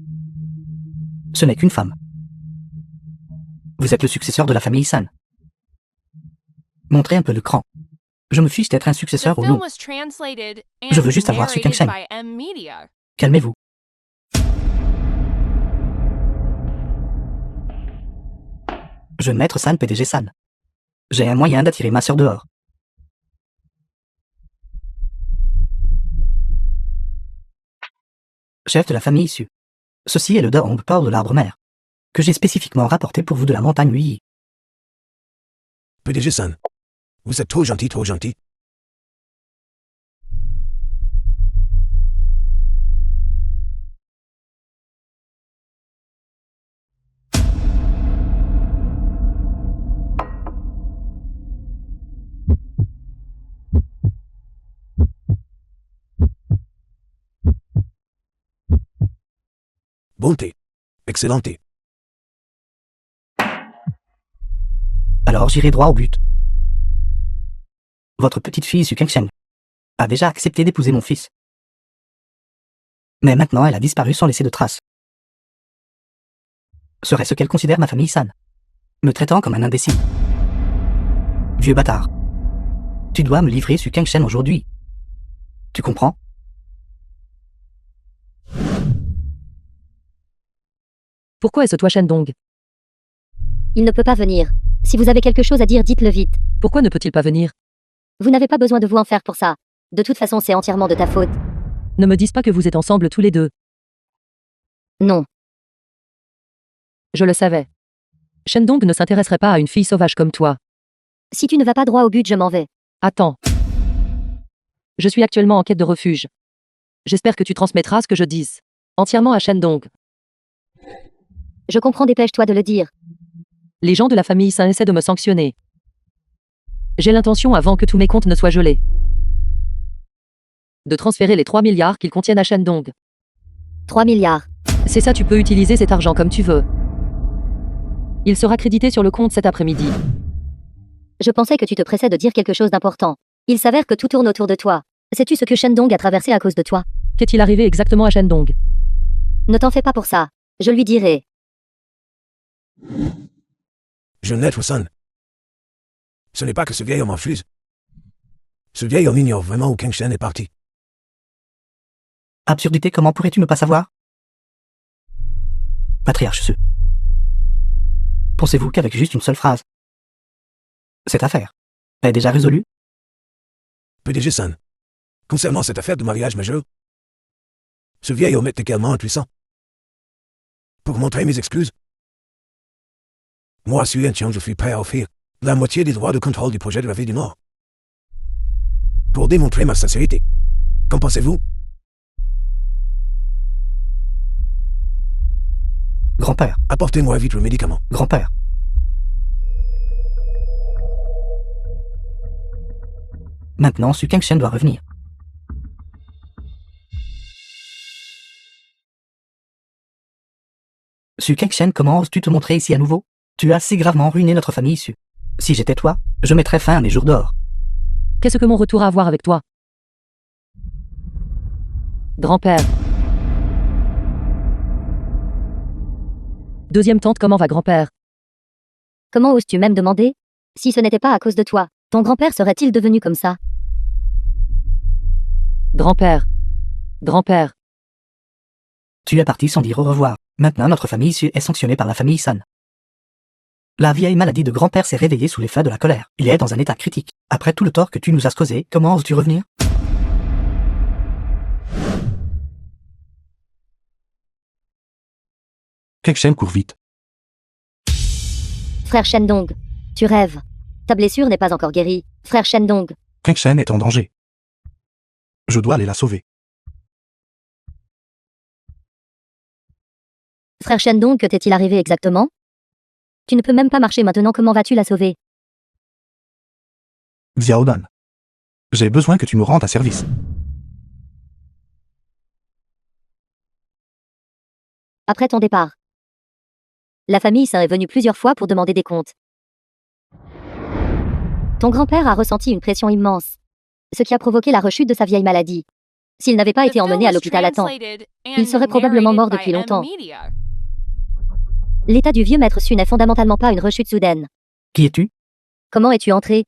Ce n'est qu'une femme. Vous êtes le successeur de la famille San. Montrez un peu le cran. Je me fiche d'être un The successeur au film nom. was translated and Je veux juste avoir Su narrated Kengshen. by M. Media. Calmez-vous. Jeune maître San, PDG San. J'ai un moyen d'attirer ma sœur dehors. Chef de la famille Su. Ceci est le Daong port de l'arbre mère, que j'ai spécifiquement rapporté pour vous de la montagne Yi. PDG San. Vous êtes trop gentil, trop gentil. Bonté. Excellenté. Alors j'irai droit au but. Votre petite fille Su Kengshen a déjà accepté d'épouser mon fils. Mais maintenant elle a disparu sans laisser de traces. Serait ce qu'elle considère ma famille San, me traitant comme un imbécile. Vieux bâtard. Tu dois me livrer Su Kengshen aujourd'hui. Tu comprends? Pourquoi est-ce toi Shendong? Il ne peut pas venir. Si vous avez quelque chose à dire, dites-le vite. Pourquoi ne peut-il pas venir? Vous n'avez pas besoin de vous en faire pour ça. De toute façon, c'est entièrement de ta faute. Ne me dis pas que vous êtes ensemble tous les deux. Non. Je le savais. Shendong ne s'intéresserait pas à une fille sauvage comme toi. Si tu ne vas pas droit au but, je m'en vais. Attends. Je suis actuellement en quête de refuge. J'espère que tu transmettras ce que je dise. Entièrement à Shendong. Je comprends, dépêche-toi de le dire. Les gens de la famille Sun essaient de me sanctionner. J'ai l'intention, avant que tous mes comptes ne soient gelés, de transférer les 3 milliards qu'ils contiennent à Shendong. 3 milliards. C'est ça, tu peux utiliser cet argent comme tu veux. Il sera crédité sur le compte cet après-midi. Je pensais que tu te pressais de dire quelque chose d'important. Il s'avère que tout tourne autour de toi. Sais-tu ce que Shendong a traversé à cause de toi? Qu'est-il arrivé exactement à Shendong? Ne t'en fais pas pour ça. Je lui dirai. Jeune maître Sun. Ce n'est pas que ce vieil homme refuse. Ce vieil homme ignore vraiment où Kang Shen est parti. Absurdité, comment pourrais-tu ne pas savoir? Patriarche Su. Pensez-vous qu'avec juste une seule phrase, cette affaire est déjà résolue? PDG Sun. Concernant cette affaire de mariage majeur, ce vieil homme est également impuissant. Pour montrer mes excuses, moi, Su Yenqiang, je suis prêt à offrir la moitié des droits de contrôle du projet de la Ville du Nord. Pour démontrer ma sincérité. Qu'en pensez-vous? Grand-père, Apportez-moi vite le médicament. grand-père. Maintenant, Su Kengshen doit revenir. Su Kengshen, comment oses-tu te montrer ici à nouveau? Tu as si gravement ruiné notre famille, Su. Si j'étais toi, je mettrais fin à mes jours d'or. Qu'est-ce que mon retour a à voir avec toi? Grand-père. Deuxième tante, comment va grand-père? Comment oses-tu même demander? Si ce n'était pas à cause de toi, ton grand-père serait-il devenu comme ça? Grand-père. Grand-père. Tu es parti sans dire au revoir. Maintenant, notre famille Su est sanctionnée par la famille San. La vieille maladie de grand-père s'est réveillée sous l'effet de la colère. Il est dans un état critique. Après tout le tort que tu nous as causé, comment oses-tu revenir? Kengshen court vite. Frère Shendong, tu rêves. Ta blessure n'est pas encore guérie. Frère Shendong, Kengshen est en danger. Je dois aller la sauver. frère Shendong, que t'est-il arrivé exactement? Tu ne peux même pas marcher maintenant, comment vas-tu la sauver? Xiaodan. J'ai besoin que tu me rendes un service. Après ton départ. La famille Sain est venue plusieurs fois pour demander des comptes. Ton grand-père a ressenti une pression immense, ce qui a provoqué la rechute de sa vieille maladie. S'il n'avait pas été emmené à l'hôpital à temps, il serait probablement mort depuis longtemps. L'état du vieux maître Su n'est fondamentalement pas une rechute soudaine. Qui es-tu? Comment es-tu entré?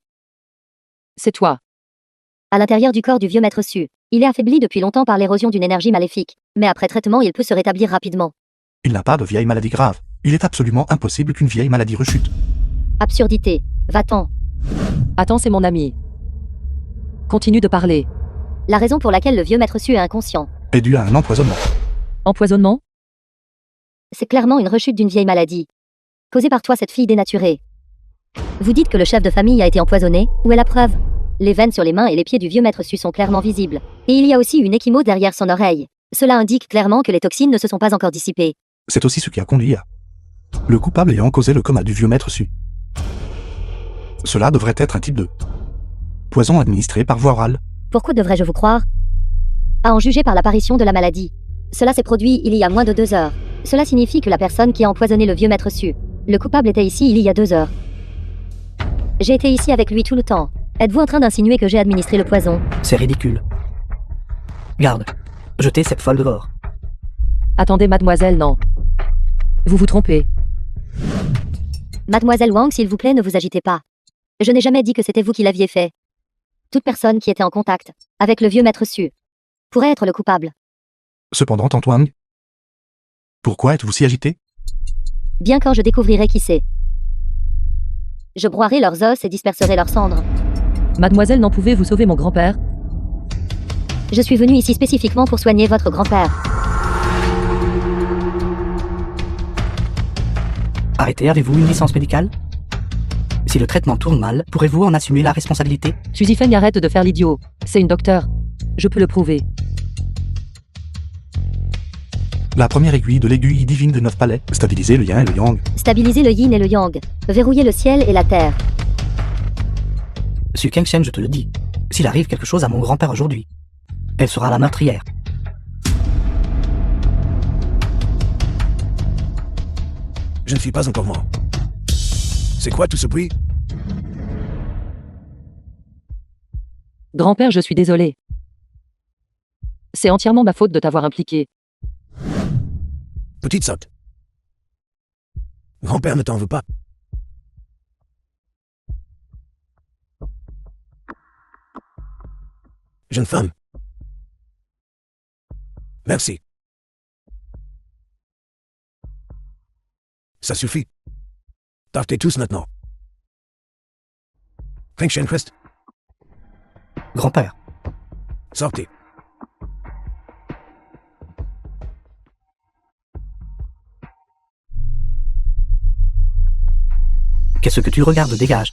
C'est toi. À l'intérieur du corps du vieux maître Su, il est affaibli depuis longtemps par l'érosion d'une énergie maléfique, mais après traitement il peut se rétablir rapidement. Il n'a pas de vieille maladie grave. Il est absolument impossible qu'une vieille maladie rechute. Absurdité. Va-t'en. Attends, c'est mon ami. Continue de parler. La raison pour laquelle le vieux maître Su est inconscient, Est dû à un empoisonnement. Empoisonnement? c'est clairement une rechute d'une vieille maladie. Causée par toi, cette fille dénaturée. Vous dites que le chef de famille a été empoisonné, où est la preuve? Les veines sur les mains et les pieds du vieux maître Su sont clairement visibles. Et il y a aussi une échymose derrière son oreille. Cela indique clairement que les toxines ne se sont pas encore dissipées. C'est aussi ce qui a conduit à le coupable ayant causé le coma du vieux maître Su. Cela devrait être un type de poison administré par voie orale. Pourquoi devrais-je vous croire? À en juger par l'apparition de la maladie. Cela s'est produit il y a moins de 2 heures. Cela signifie que la personne qui a empoisonné le vieux maître Su, le coupable était ici il y a 2 heures. J'ai été ici avec lui tout le temps. Êtes-vous en train d'insinuer que j'ai administré le poison? C'est ridicule. Garde. Jetez cette folle dehors. Attendez, mademoiselle, non. Vous vous trompez. Mademoiselle Wang, s'il vous plaît, ne vous agitez pas. Je n'ai jamais dit que c'était vous qui l'aviez fait. Toute personne qui était en contact avec le vieux maître Su pourrait être le coupable. Cependant, Antoine, pourquoi êtes-vous si agité? Bien quand je découvrirai qui c'est. Je broierai leurs os et disperserai leurs cendres. Mademoiselle, n'en pouvez-vous sauver mon grand-père? Je suis venu ici spécifiquement pour soigner votre grand-père. Arrêtez, avez-vous une licence médicale? Si le traitement tourne mal, pourrez-vous en assumer la responsabilité? Suzy Feng, arrête de faire l'idiot. C'est une docteure. Je peux le prouver. La première aiguille de l'aiguille divine de 9 palais. Stabiliser le yin et le yang. Stabiliser le yin et le yang. Verrouiller le ciel et la terre. Su Kengshen, je te le dis. S'il arrive quelque chose à mon grand-père aujourd'hui, elle sera la meurtrière. Je ne suis pas encore mort. C'est quoi tout ce bruit? Grand-père, je suis désolé. C'est entièrement ma faute de t'avoir impliqué. Petite sotte. Grand-père ne t'en veut pas. Jeune femme. Merci. Ça suffit. Partez tous maintenant. Feng Shenquist, Grand-père, sortez. qu'est-ce que tu regardes? Dégage.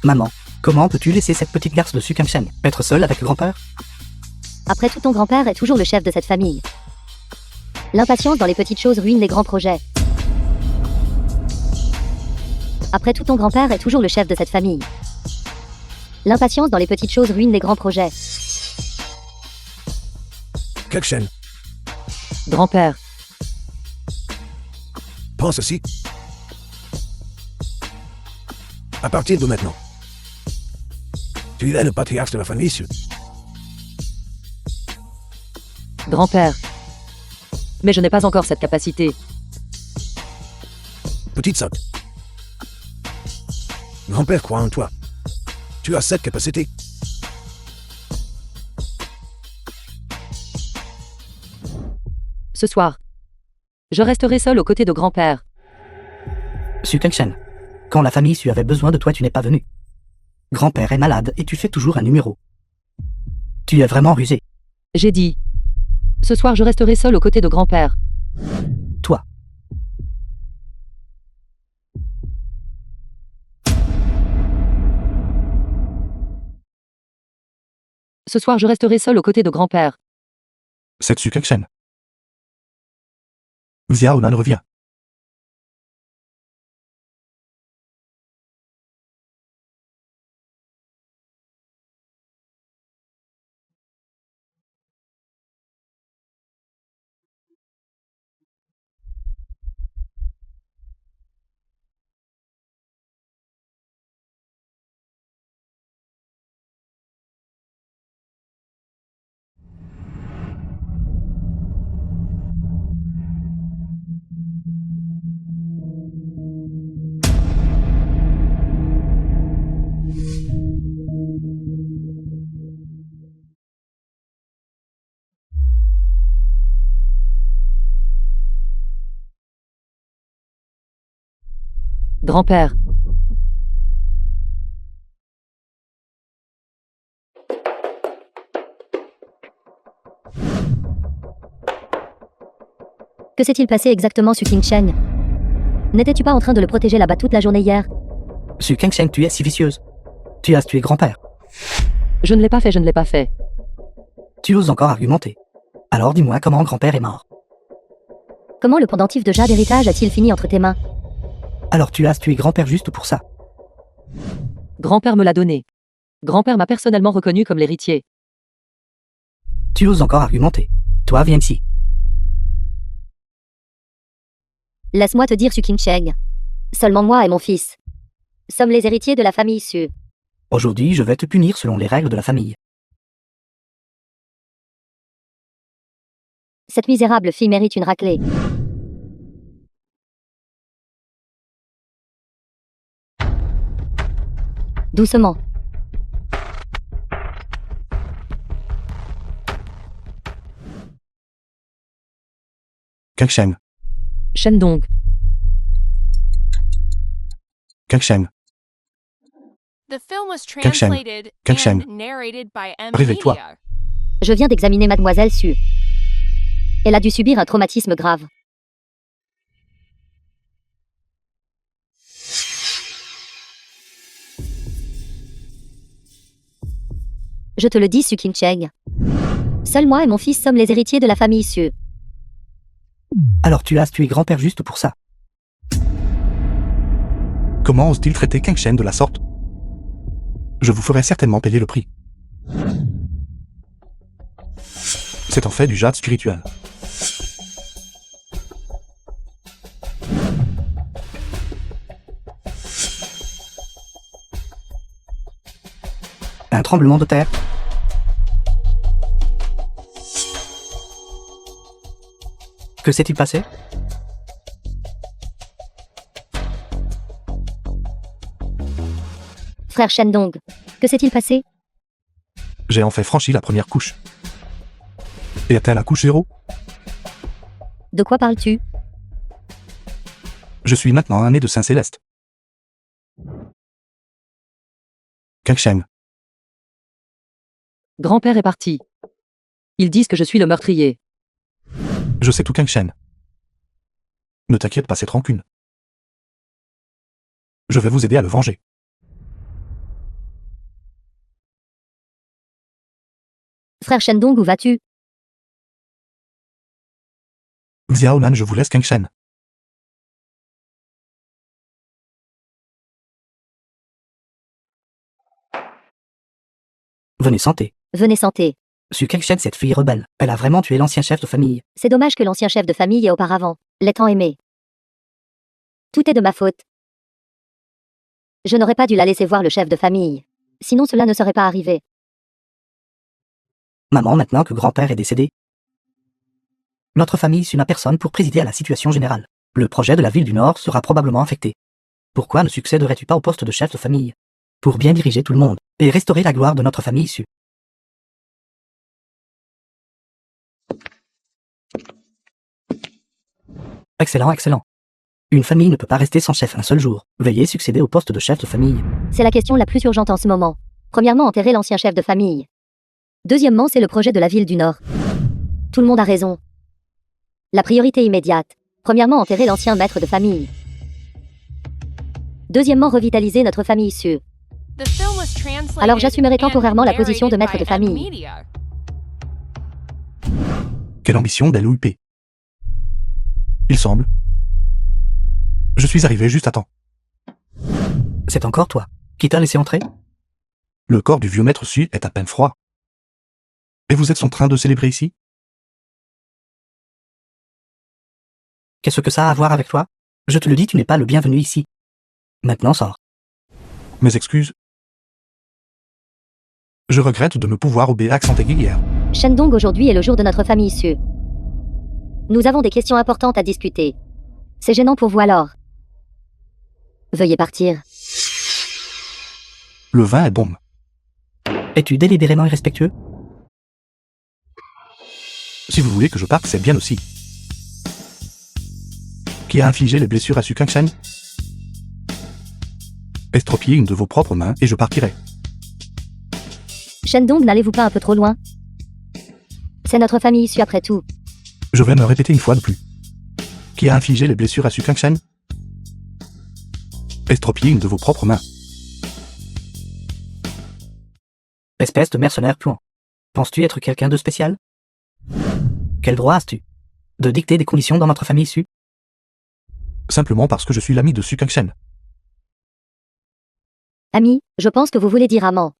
Maman, comment peux-tu laisser cette petite garce de Su Kengshen être seule avec le grand-père? Après tout, ton grand-père est toujours le chef de cette famille. L'impatience dans les petites choses ruine les grands projets. Après tout, ton grand-père est toujours le chef de cette famille. L'impatience dans les petites choses ruine les grands projets. Kengshen, Grand-père, prends ceci. À partir de maintenant, tu es le patriarche de la famille, Su. grand-père. Mais je n'ai pas encore cette capacité. Petite sotte. Grand-père croit en toi. Tu as cette capacité. Ce soir, je resterai seul aux côtés de grand-père. Su Kengshen, quand la famille Su avait besoin de toi, tu n'es pas venu. Grand-père est malade et tu fais toujours un numéro. Tu es vraiment rusé. J'ai dit. Ce soir, je resterai seul aux côtés de grand-père. Toi. Ce soir, je resterai seul aux côtés de grand-père. C'est Su Kengshen. Xiao Nan revient. Grand-père, Que s'est-il passé exactement, Su Kengshen? N'étais-tu pas en train de le protéger là-bas toute la journée hier? Su Kengshen, tu es si vicieuse. Tu as tué grand-père. je ne l'ai pas fait, je ne l'ai pas fait. Tu oses encore argumenter. Alors dis-moi comment grand-père est mort. Comment le pendentif de jade héritage a-t-il fini entre tes mains? Alors tu as tué grand-père juste pour ça. Grand-père me l'a donné. Grand-père m'a personnellement reconnu comme l'héritier. Tu oses encore argumenter. Toi, viens ici. Laisse-moi te dire, Su Kengshen. Seulement moi et mon fils sommes les héritiers de la famille Su. Aujourd'hui, je vais te punir selon les règles de la famille. Cette misérable fille mérite une raclée. Doucement. Kengshen. Shendong, Kengshen. The film was Kengshen. translated Kengshen. and narrated by M. Réveille-toi. Media. Je viens d'examiner Mademoiselle Su. Elle a dû subir un traumatisme grave. Je te le dis, Su King-cheng. Seul moi et mon fils sommes les héritiers de la famille Su. Alors tu as tué grand-père juste pour ça. Comment ose-t-il traiter Kang Shen de la sorte? Je vous ferai certainement payer le prix. C'est en fait du jade spirituel. Un tremblement de terre. Que s'est-il passé? Frère Shendong, que s'est-il passé? J'ai en fait franchi la première couche. Et atteint la couche 0? De quoi parles-tu? Je suis maintenant un né de Saint-Céleste. Kang Shen, Grand-père est parti. Ils disent que je suis le meurtrier. je sais tout Kang Shen. Ne t'inquiète pas, cette rancune. Je vais vous aider à le venger. Frère Shendong, où vas-tu? Xiaonan, je vous laisse Kang Shen. Venez santé. Venez santé. Su Kang-shen, cette fille rebelle, elle a vraiment tué l'ancien chef de famille. C'est dommage que l'ancien chef de famille ait auparavant l'ait tant aimé. Tout est de ma faute. Je n'aurais pas dû la laisser voir le chef de famille. Sinon cela ne serait pas arrivé. Maman, maintenant que grand-père est décédé, notre famille n'a personne pour présider à la situation générale. Le projet de la ville du Nord sera probablement affecté. Pourquoi ne succéderais-tu pas au poste de chef de famille? Pour bien diriger tout le monde, et restaurer la gloire de notre famille issue. Excellent, excellent. Une famille ne peut pas rester sans chef un seul jour. Veuillez succéder au poste de chef de famille. C'est la question la plus urgente en ce moment. Premièrement, enterrer l'ancien chef de famille. Deuxièmement, c'est le projet de la ville du Nord. Tout le monde a raison. La priorité immédiate. Premièrement, enterrer l'ancien maître de famille. Deuxièmement, revitaliser notre famille issue. The film was translated Alors j'assumerai temporairement la and position de maître narrated de by M famille. Media. Quelle ambition d'LOUP. Il semble. Je suis arrivé juste à temps. C'est encore toi qui t'a laissé entrer? Le corps du vieux maître Su est à peine froid. Et vous êtes en train de célébrer ici? Qu'est-ce que ça a à voir avec toi? Je te le dis, tu n'es pas le bienvenu ici. Maintenant sors. Mes excuses. Je regrette de ne pouvoir obéir accent aigu hier. Shendong, aujourd'hui est le jour de notre famille issue. Nous avons des questions importantes à discuter. C'est gênant pour vous alors. Veuillez partir. Le vin est bon. Es-tu délibérément irrespectueux? Si vous voulez que je parte, c'est bien aussi. Qui a infligé les blessures à Su Kang-shen? Estropiez une de vos propres mains et je partirai. Shendong, n'allez-vous pas un peu trop loin? C'est notre famille issue après tout. Je vais me répéter une fois de plus. Qui a infligé les blessures à Su Kang-shen? Estropiez une de vos propres mains. Espèce de mercenaire puant. Penses-tu être quelqu'un de spécial? Quel droit as-tu de dicter des conditions dans notre famille issue? Simplement parce que je suis l'ami de Su Kang-shen. Ami, je pense que vous voulez dire amant.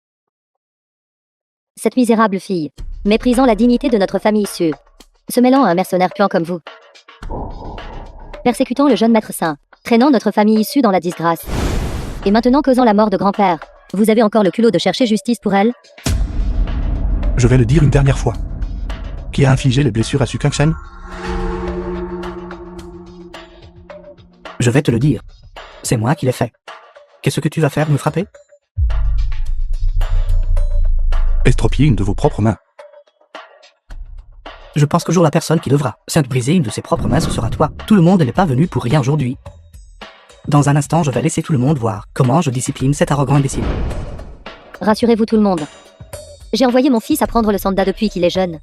Cette misérable fille, méprisant la dignité de notre famille issue, se mêlant à un mercenaire puant comme vous, persécutant le jeune maître saint, traînant notre famille issue dans la disgrâce, et maintenant causant la mort de grand-père, vous avez encore le culot de chercher justice pour elle? Je vais le dire une dernière fois. Qui a infligé les blessures à Su Kang-shen? Je vais te le dire. C'est moi qui l'ai fait. Qu'est-ce que tu vas faire, me frapper? Estropiez une de vos propres mains. Je pense que jour la personne qui devra briser une de ses propres mains, ce sera toi. Tout le monde n'est pas venu pour rien aujourd'hui. Dans un instant, je vais laisser tout le monde voir comment je discipline cet arrogant imbécile. Rassurez-vous tout le monde. J'ai envoyé mon fils apprendre le sanda depuis qu'il est jeune.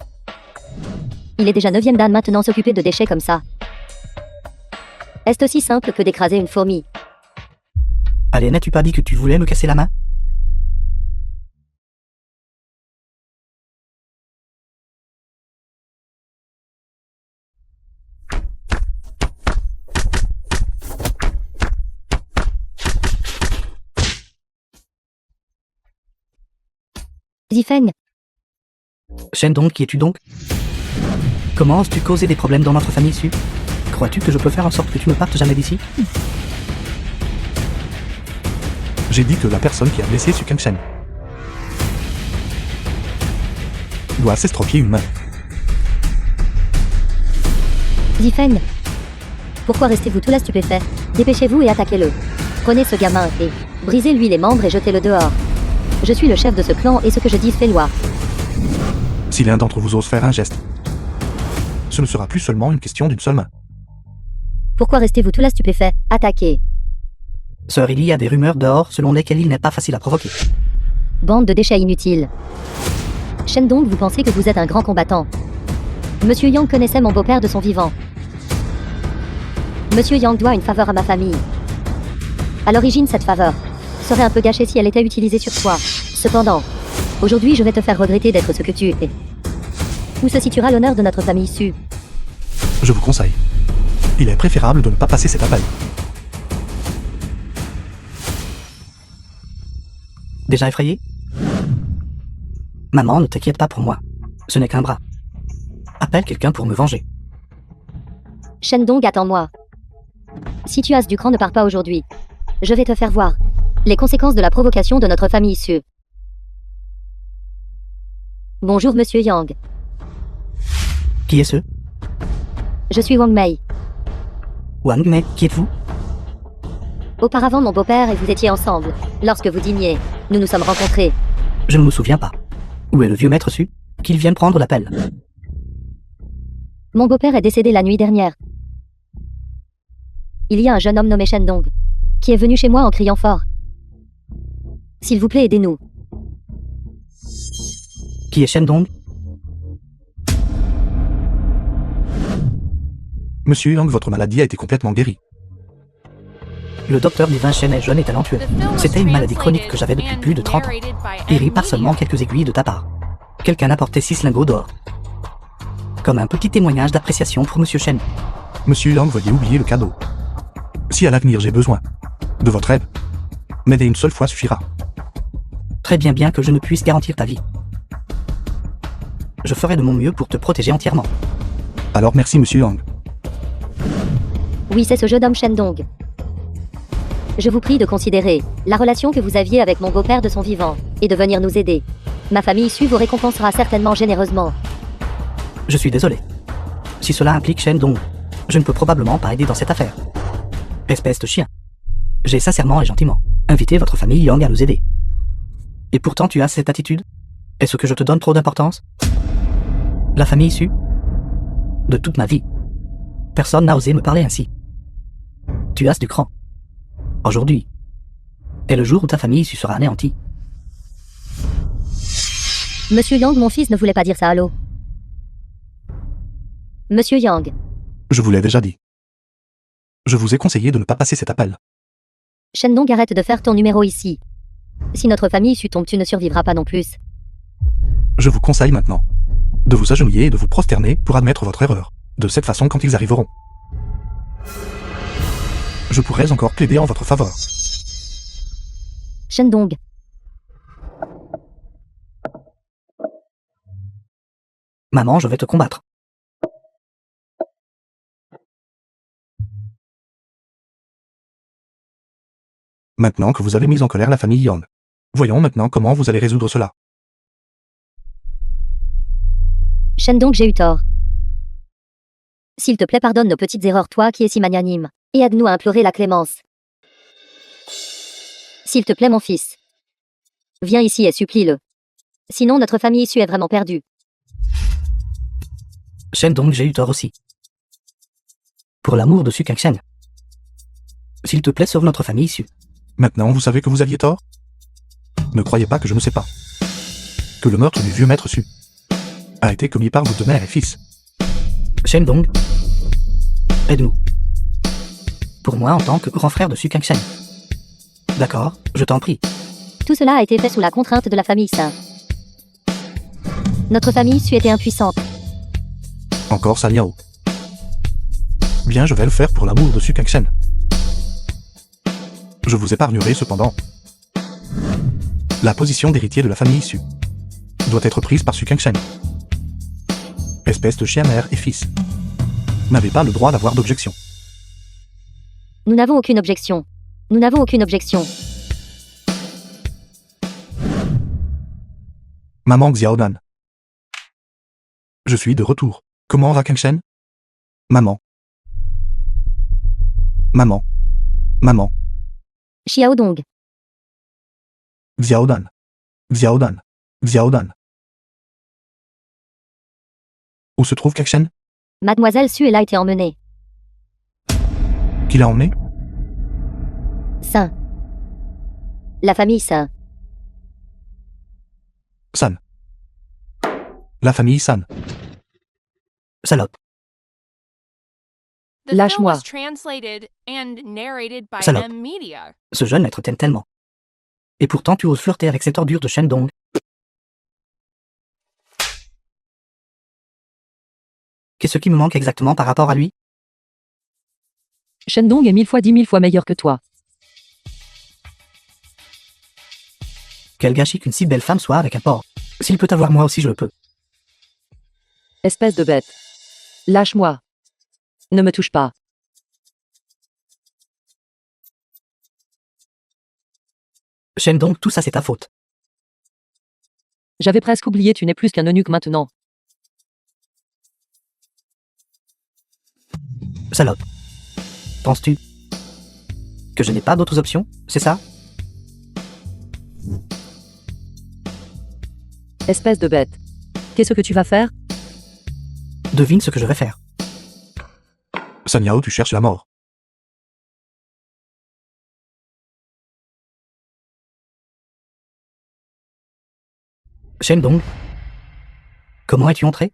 Il est déjà 9e dan maintenant s'occuper de déchets comme ça. Est-ce aussi simple que d'écraser une fourmi? Allez, n'as-tu pas dit que tu voulais me casser la main? Zifeng, Shendong, qui es-tu donc? Comment oses-tu causer des problèmes dans notre famille issue? Crois-tu que je peux faire en sorte que tu ne partes jamais d'ici? J'ai dit que la personne qui a blessé Su Kangchen doit s'estropier une main. Zifeng. Pourquoi restez-vous tout là stupéfait? Dépêchez-vous et attaquez-le. Prenez ce gamin et brisez-lui les membres et jetez-le dehors. Je suis le chef de ce clan et ce que je dis fait loi. Si l'un d'entre vous ose faire un geste, ce ne sera plus seulement une question d'une seule main. Pourquoi restez-vous tout là stupéfait? Attaquez. Sœur, il y a des rumeurs dehors selon lesquelles il n'est pas facile à provoquer. Bande de déchets inutiles. Shendong, vous pensez que vous êtes un grand combattant. Monsieur Yang connaissait mon beau-père de son vivant. Monsieur Yang doit une faveur à ma famille. À l'origine, cette faveur serait un peu gâchée si elle était utilisée sur toi. Cependant, aujourd'hui je vais te faire regretter d'être ce que tu es. Où se situera l'honneur de notre famille issue? Je vous conseille. Il est préférable de ne pas passer cet appel. Déjà effrayé? Maman, ne t'inquiète pas pour moi. Ce n'est qu'un bras. Appelle quelqu'un pour me venger. Shendong, attends-moi. Si tu as du cran, ne pars pas aujourd'hui. Je vais te faire voir les conséquences de la provocation de notre famille issue. Bonjour Monsieur Yang. Qui est ce? Je suis Wang Mei. Wang Mei, qui êtes-vous? Auparavant, mon beau-père et vous étiez ensemble. Lorsque vous dîniez, nous nous sommes rencontrés. Je ne me souviens pas. Où est le vieux maître Su? Qu'il vienne prendre l'appel. Mon beau-père est décédé la nuit dernière. Il y a un jeune homme nommé Shendong qui est venu chez moi en criant fort. S'il vous plaît, aidez-nous. Qui est Shendong? Monsieur Yang, votre maladie a été complètement guérie. Le docteur Divin Shen est jeune et talentueux. C'était une maladie chronique que j'avais depuis plus de 30 ans. Guérie par seulement quelques aiguilles de ta part. Quelqu'un a porté 6 lingots d'or. Comme un petit témoignage d'appréciation pour Monsieur Shen. Monsieur Yang, veuillez oublier le cadeau. Si à l'avenir j'ai besoin de votre aide, m'aider une seule fois suffira. Très bien que je ne puisse garantir ta vie. Je ferai de mon mieux pour te protéger entièrement. Alors merci Monsieur Yang. Oui, c'est ce jeune homme Shendong. Je vous prie de considérer la relation que vous aviez avec mon beau-père de son vivant et de venir nous aider. Ma famille issue vous récompensera certainement généreusement. Je suis désolé. Si cela implique Shendong, je ne peux probablement pas aider dans cette affaire. Espèce de chien. J'ai sincèrement et gentiment invité votre famille Yang à nous aider. Et pourtant tu as cette attitude? Est-ce que je te donne trop d'importance? La famille issue? De toute ma vie, personne n'a osé me parler ainsi. Tu as du cran. Aujourd'hui est le jour où ta famille issue sera anéantie. Monsieur Yang, mon fils ne voulait pas dire ça, allô? Monsieur Yang. Je vous l'ai déjà dit. Je vous ai conseillé de ne pas passer cet appel. Shendong, arrête de faire ton numéro ici. Si notre famille issue tombe, tu ne survivras pas non plus. Je vous conseille maintenant de vous agenouiller et de vous prosterner pour admettre votre erreur. De cette façon, quand ils arriveront, je pourrais encore plaider en votre faveur. Shendong. Maman, je vais te combattre. Maintenant que vous avez mis en colère la famille Yang, voyons maintenant comment vous allez résoudre cela. Shendong, j'ai eu tort. S'il te plaît, pardonne nos petites erreurs, toi qui es si magnanime, et aide-nous à implorer la clémence. S'il te plaît, mon fils. Viens ici et supplie-le. Sinon, notre famille issue est vraiment perdue. Shendong, j'ai eu tort aussi. Pour l'amour de Su Kangchen. S'il te plaît, sauve notre famille issue. Maintenant, vous savez que vous aviez tort? Ne croyez pas que je ne sais pas que le meurtre du vieux maître Su a été commis par vos deux mères et fils. Shendong, aide-nous. Pour moi en tant que grand frère de Su Kangchen. D'accord, je t'en prie. Tout cela a été fait sous la contrainte de la famille Sun. Notre famille Su était impuissante. Encore San Yao. Bien, je vais le faire pour l'amour de Su Kangchen. Je vous épargnerai cependant la position d'héritier de la famille Su doit être prise par Su Kangchen. Espèce de chien mère et fils. N'avez pas le droit d'avoir d'objection. Nous n'avons aucune objection. Nous n'avons aucune objection. Maman Xiaodan. Je suis de retour. Comment va Kangchen? Maman. Maman. Maman. Xiaodong. Xiaodan. Xiaodan. Xiaodan. Où se trouve Kangchen? Mademoiselle Su a été emmenée. Qui l'a emmené? Sun. La famille Sun. San. La famille San. Salope. The film Lâche-moi. was translated and narrated by Salope. M Media. Ce jeune être t'aime tellement. Et pourtant tu oses flirter avec cette ordure de Shendong. Qu'est-ce qui me manque exactement par rapport à lui? Shendong est 1000 fois 10 000 fois meilleur que toi. Quel gâchis qu'une si belle femme soit avec un porc. S'il peut avoir moi aussi je le peux. Espèce de bête. Lâche-moi. Ne me touche pas. Shendong, tout ça c'est ta faute. J'avais presque oublié, tu n'es plus qu'un eunuque maintenant. Salope. Penses-tu que je n'ai pas d'autres options, c'est ça? Espèce de bête. Qu'est-ce que tu vas faire? Devine ce que je vais faire. San Yao, tu cherches la mort. Shendong. Comment es-tu entré?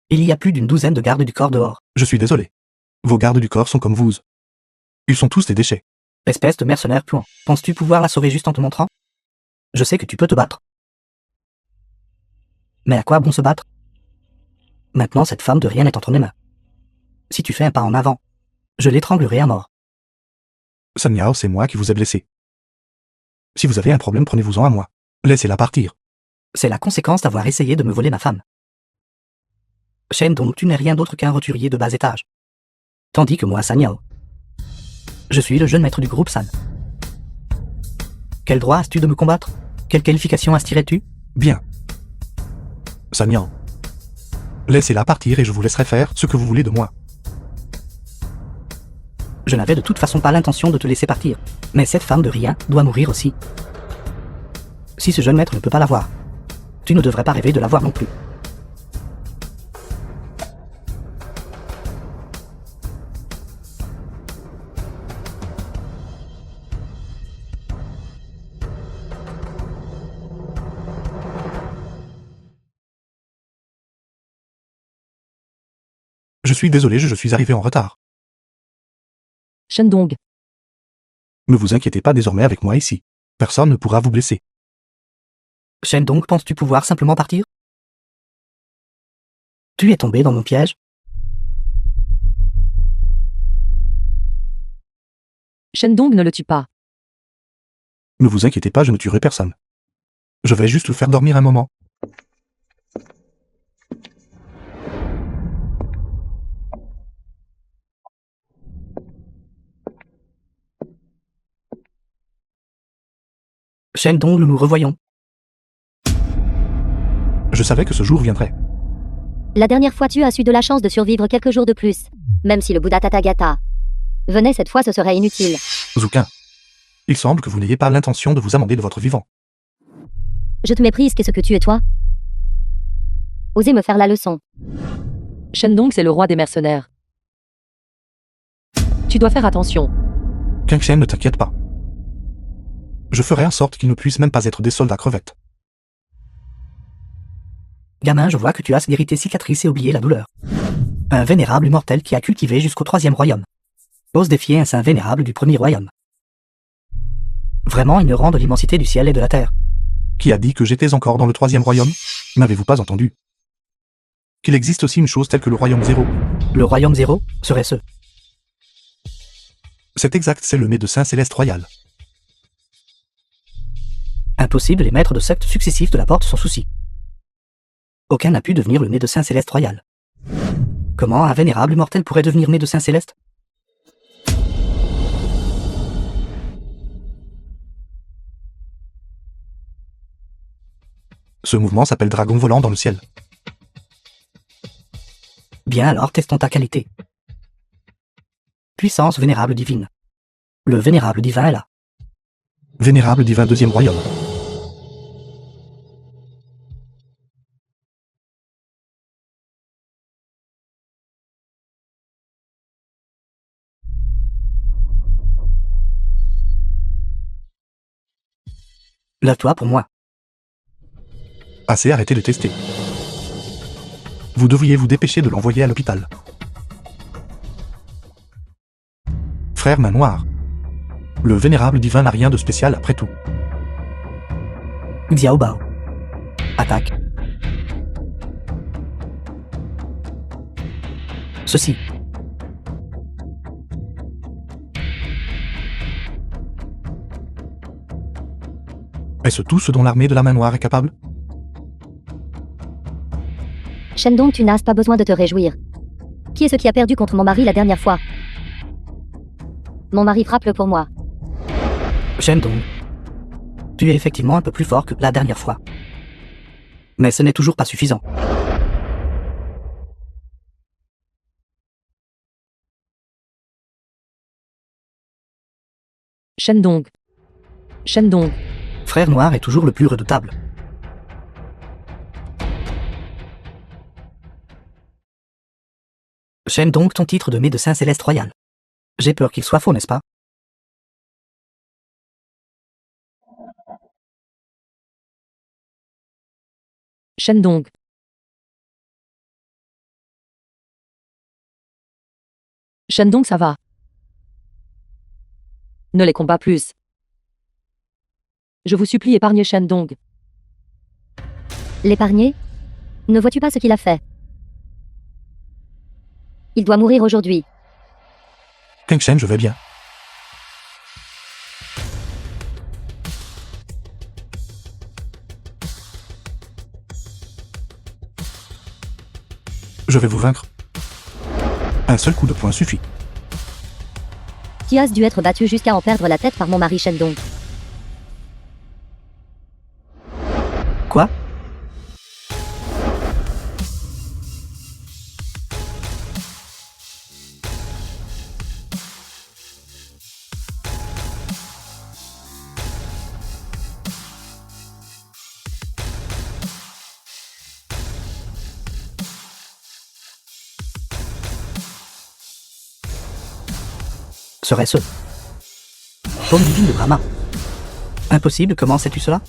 Il y a plus d'une douzaine de gardes du corps dehors. Je suis désolé. Vos gardes du corps sont comme vous. Ils sont tous des déchets. Espèce de mercenaire puant. Penses-tu pouvoir la sauver juste en te montrant? Je sais que tu peux te battre. Mais à quoi bon se battre? Maintenant cette femme de rien est entre mes mains. Si tu fais un pas en avant, je l'étranglerai à mort. San Yao, c'est moi qui vous ai blessé. Si vous avez un problème, prenez-vous-en à moi. Laissez-la partir. C'est la conséquence d'avoir essayé de me voler ma femme. Shendong, tu n'es rien d'autre qu'un roturier de bas étage. Tandis que moi, San Yao, je suis le jeune maître du groupe San. Quel droit as-tu de me combattre? Quelle qualification astirais-tu? Bien. San Yao. Laissez-la partir et je vous laisserai faire ce que vous voulez de moi. Je n'avais de toute façon pas l'intention de te laisser partir. Mais cette femme de rien doit mourir aussi. Si ce jeune maître ne peut pas la voir, tu ne devrais pas rêver de la voir non plus. Je suis désolé, je suis arrivé en retard. Shendong. Ne vous inquiétez pas désormais avec moi ici. Personne ne pourra vous blesser. Shendong, penses-tu pouvoir simplement partir? Tu es tombé dans mon piège? Shendong ne le tue pas. Ne vous inquiétez pas, je ne tuerai personne. Je vais juste le faire dormir un moment. Shendong, nous nous revoyons. Je savais que ce jour viendrait. La dernière fois tu as eu de la chance de survivre quelques jours de plus. Même si le Bouddha Tathagata venait cette fois, ce serait inutile. Zoukin. Il semble que vous n'ayez pas l'intention de vous amender de votre vivant. Je te méprise, qu'est-ce que tu es toi? Osez me faire la leçon. Shendong, c'est le roi des mercenaires. Tu dois faire attention. Kangchen, ne t'inquiète pas. Je ferai en sorte qu'ils ne puissent même pas être des soldats crevettes. Gamin, je vois que tu as guéri tes cicatrices et oublié la douleur. Un vénérable mortel qui a cultivé jusqu'au 3e royaume. Ose défier un saint vénérable du 1er royaume. Vraiment ignorant de l'immensité du ciel et de la terre. Qui a dit que j'étais encore dans le 3e royaume? N'avez-vous pas entendu? Qu'il existe aussi une chose telle que le royaume 0. Le royaume 0 serait ce. C'est exact, c'est le médecin céleste royal. Impossible, les maîtres de sectes successifs de la porte sont soucis. Aucun n'a pu devenir le médecin céleste royal. Comment un vénérable mortel pourrait devenir médecin céleste? Ce mouvement s'appelle dragon volant dans le ciel. Bien alors, testons ta qualité. Puissance vénérable divine. Le vénérable divin est là. Vénérable divin 2e royaume. Lève-toi pour moi. Assez, arrêtez de tester. Vous devriez vous dépêcher de l'envoyer à l'hôpital. Frère main noire. Le vénérable divin n'a rien de spécial après tout. Xiao Bao. Attaque. Ceci. Est-ce tout ce dont l'armée de la main noire est capable? Shendong, tu n'as pas besoin de te réjouir. Qui est ce qui a perdu contre mon mari la dernière fois? Mon mari frappe-le pour moi. Shendong. Tu es effectivement un peu plus fort que la dernière fois. Mais ce n'est toujours pas suffisant. Shendong. Shendong. Frère noir est toujours le plus redoutable. J'aime donc ton titre de médecin céleste royal. J'ai peur qu'il soit faux, n'est-ce pas? Shendong. Shendong, ça va. Ne les combats plus. Je vous supplie, épargnez Shendong. L'épargner? Ne vois-tu pas ce qu'il a fait? Il doit mourir aujourd'hui. Kang Shen, je vais bien. Je vais vous vaincre. Un seul coup de poing suffit. Tu as dû être battu jusqu'à en perdre la tête par mon mari Shendong. Quoi? Serait-ce Paume divine de Brahma. Impossible, comment sais-tu cela?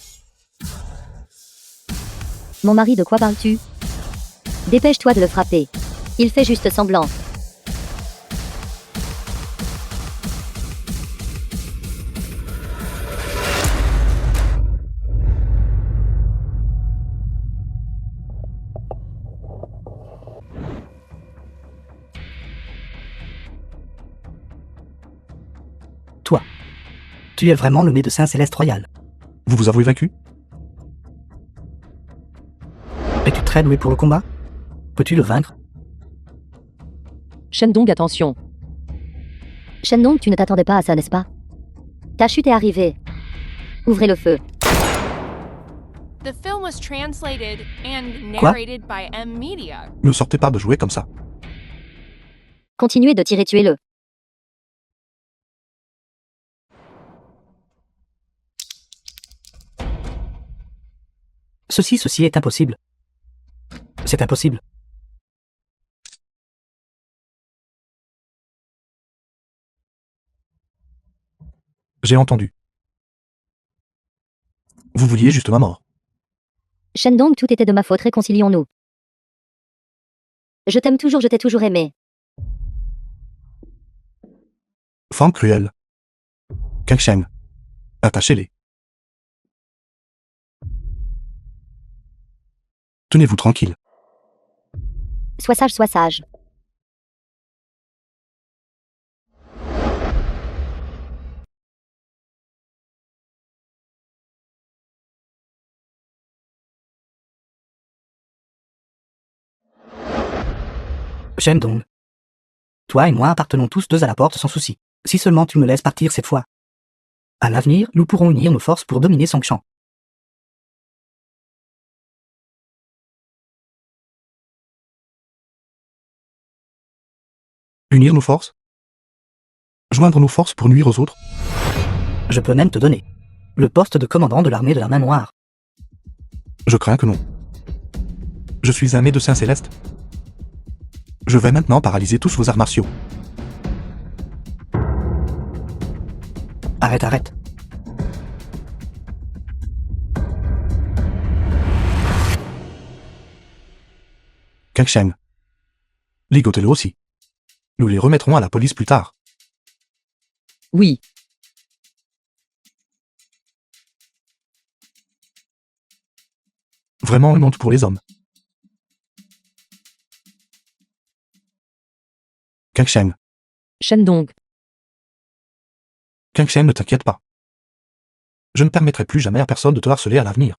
Mon mari, de quoi parles-tu? Dépêche-toi de le frapper. Il fait juste semblant. Toi. Tu es vraiment le médecin céleste royal. Vous vous avouez vaincu? Es-tu très doué pour le combat? Peux-tu le vaincre? Shendong, attention. Shendong, tu ne t'attendais pas à ça, n'est-ce pas? Ta chute est arrivée. Ouvrez le feu. The film was translated and Quoi? narrated by M Media. Ne sortez pas de jouer comme ça. Continuez de tirer, tuez-le. Ceci est impossible. C'est impossible. J'ai entendu. Vous vouliez juste ma mort. Shendong, tout était de ma faute, réconcilions-nous. Je t'aime toujours, je t'ai toujours aimé. Femme cruelle. Kangsheng. Attachez-les. Tenez-vous tranquille. Sois sage, sois sage. Shendong. Toi et moi appartenons tous deux à la porte sans souci. Si seulement tu me laisses partir cette fois. À l'avenir, nous pourrons unir nos forces pour dominer Songshan. Unir nos forces? Joindre nos forces pour nuire aux autres? Je peux même te donner le poste de commandant de l'armée de la main noire. Je crains que non. Je suis un médecin céleste. Je vais maintenant paralyser tous vos arts martiaux. Arrête, arrête. Kangsheng. Ligotez-le aussi. Nous les remettrons à la police plus tard. Oui. Vraiment une honte pour les hommes. Kangsheng. Shendong. Kangsheng, ne t'inquiète pas. Je ne permettrai plus jamais à personne de te harceler à l'avenir.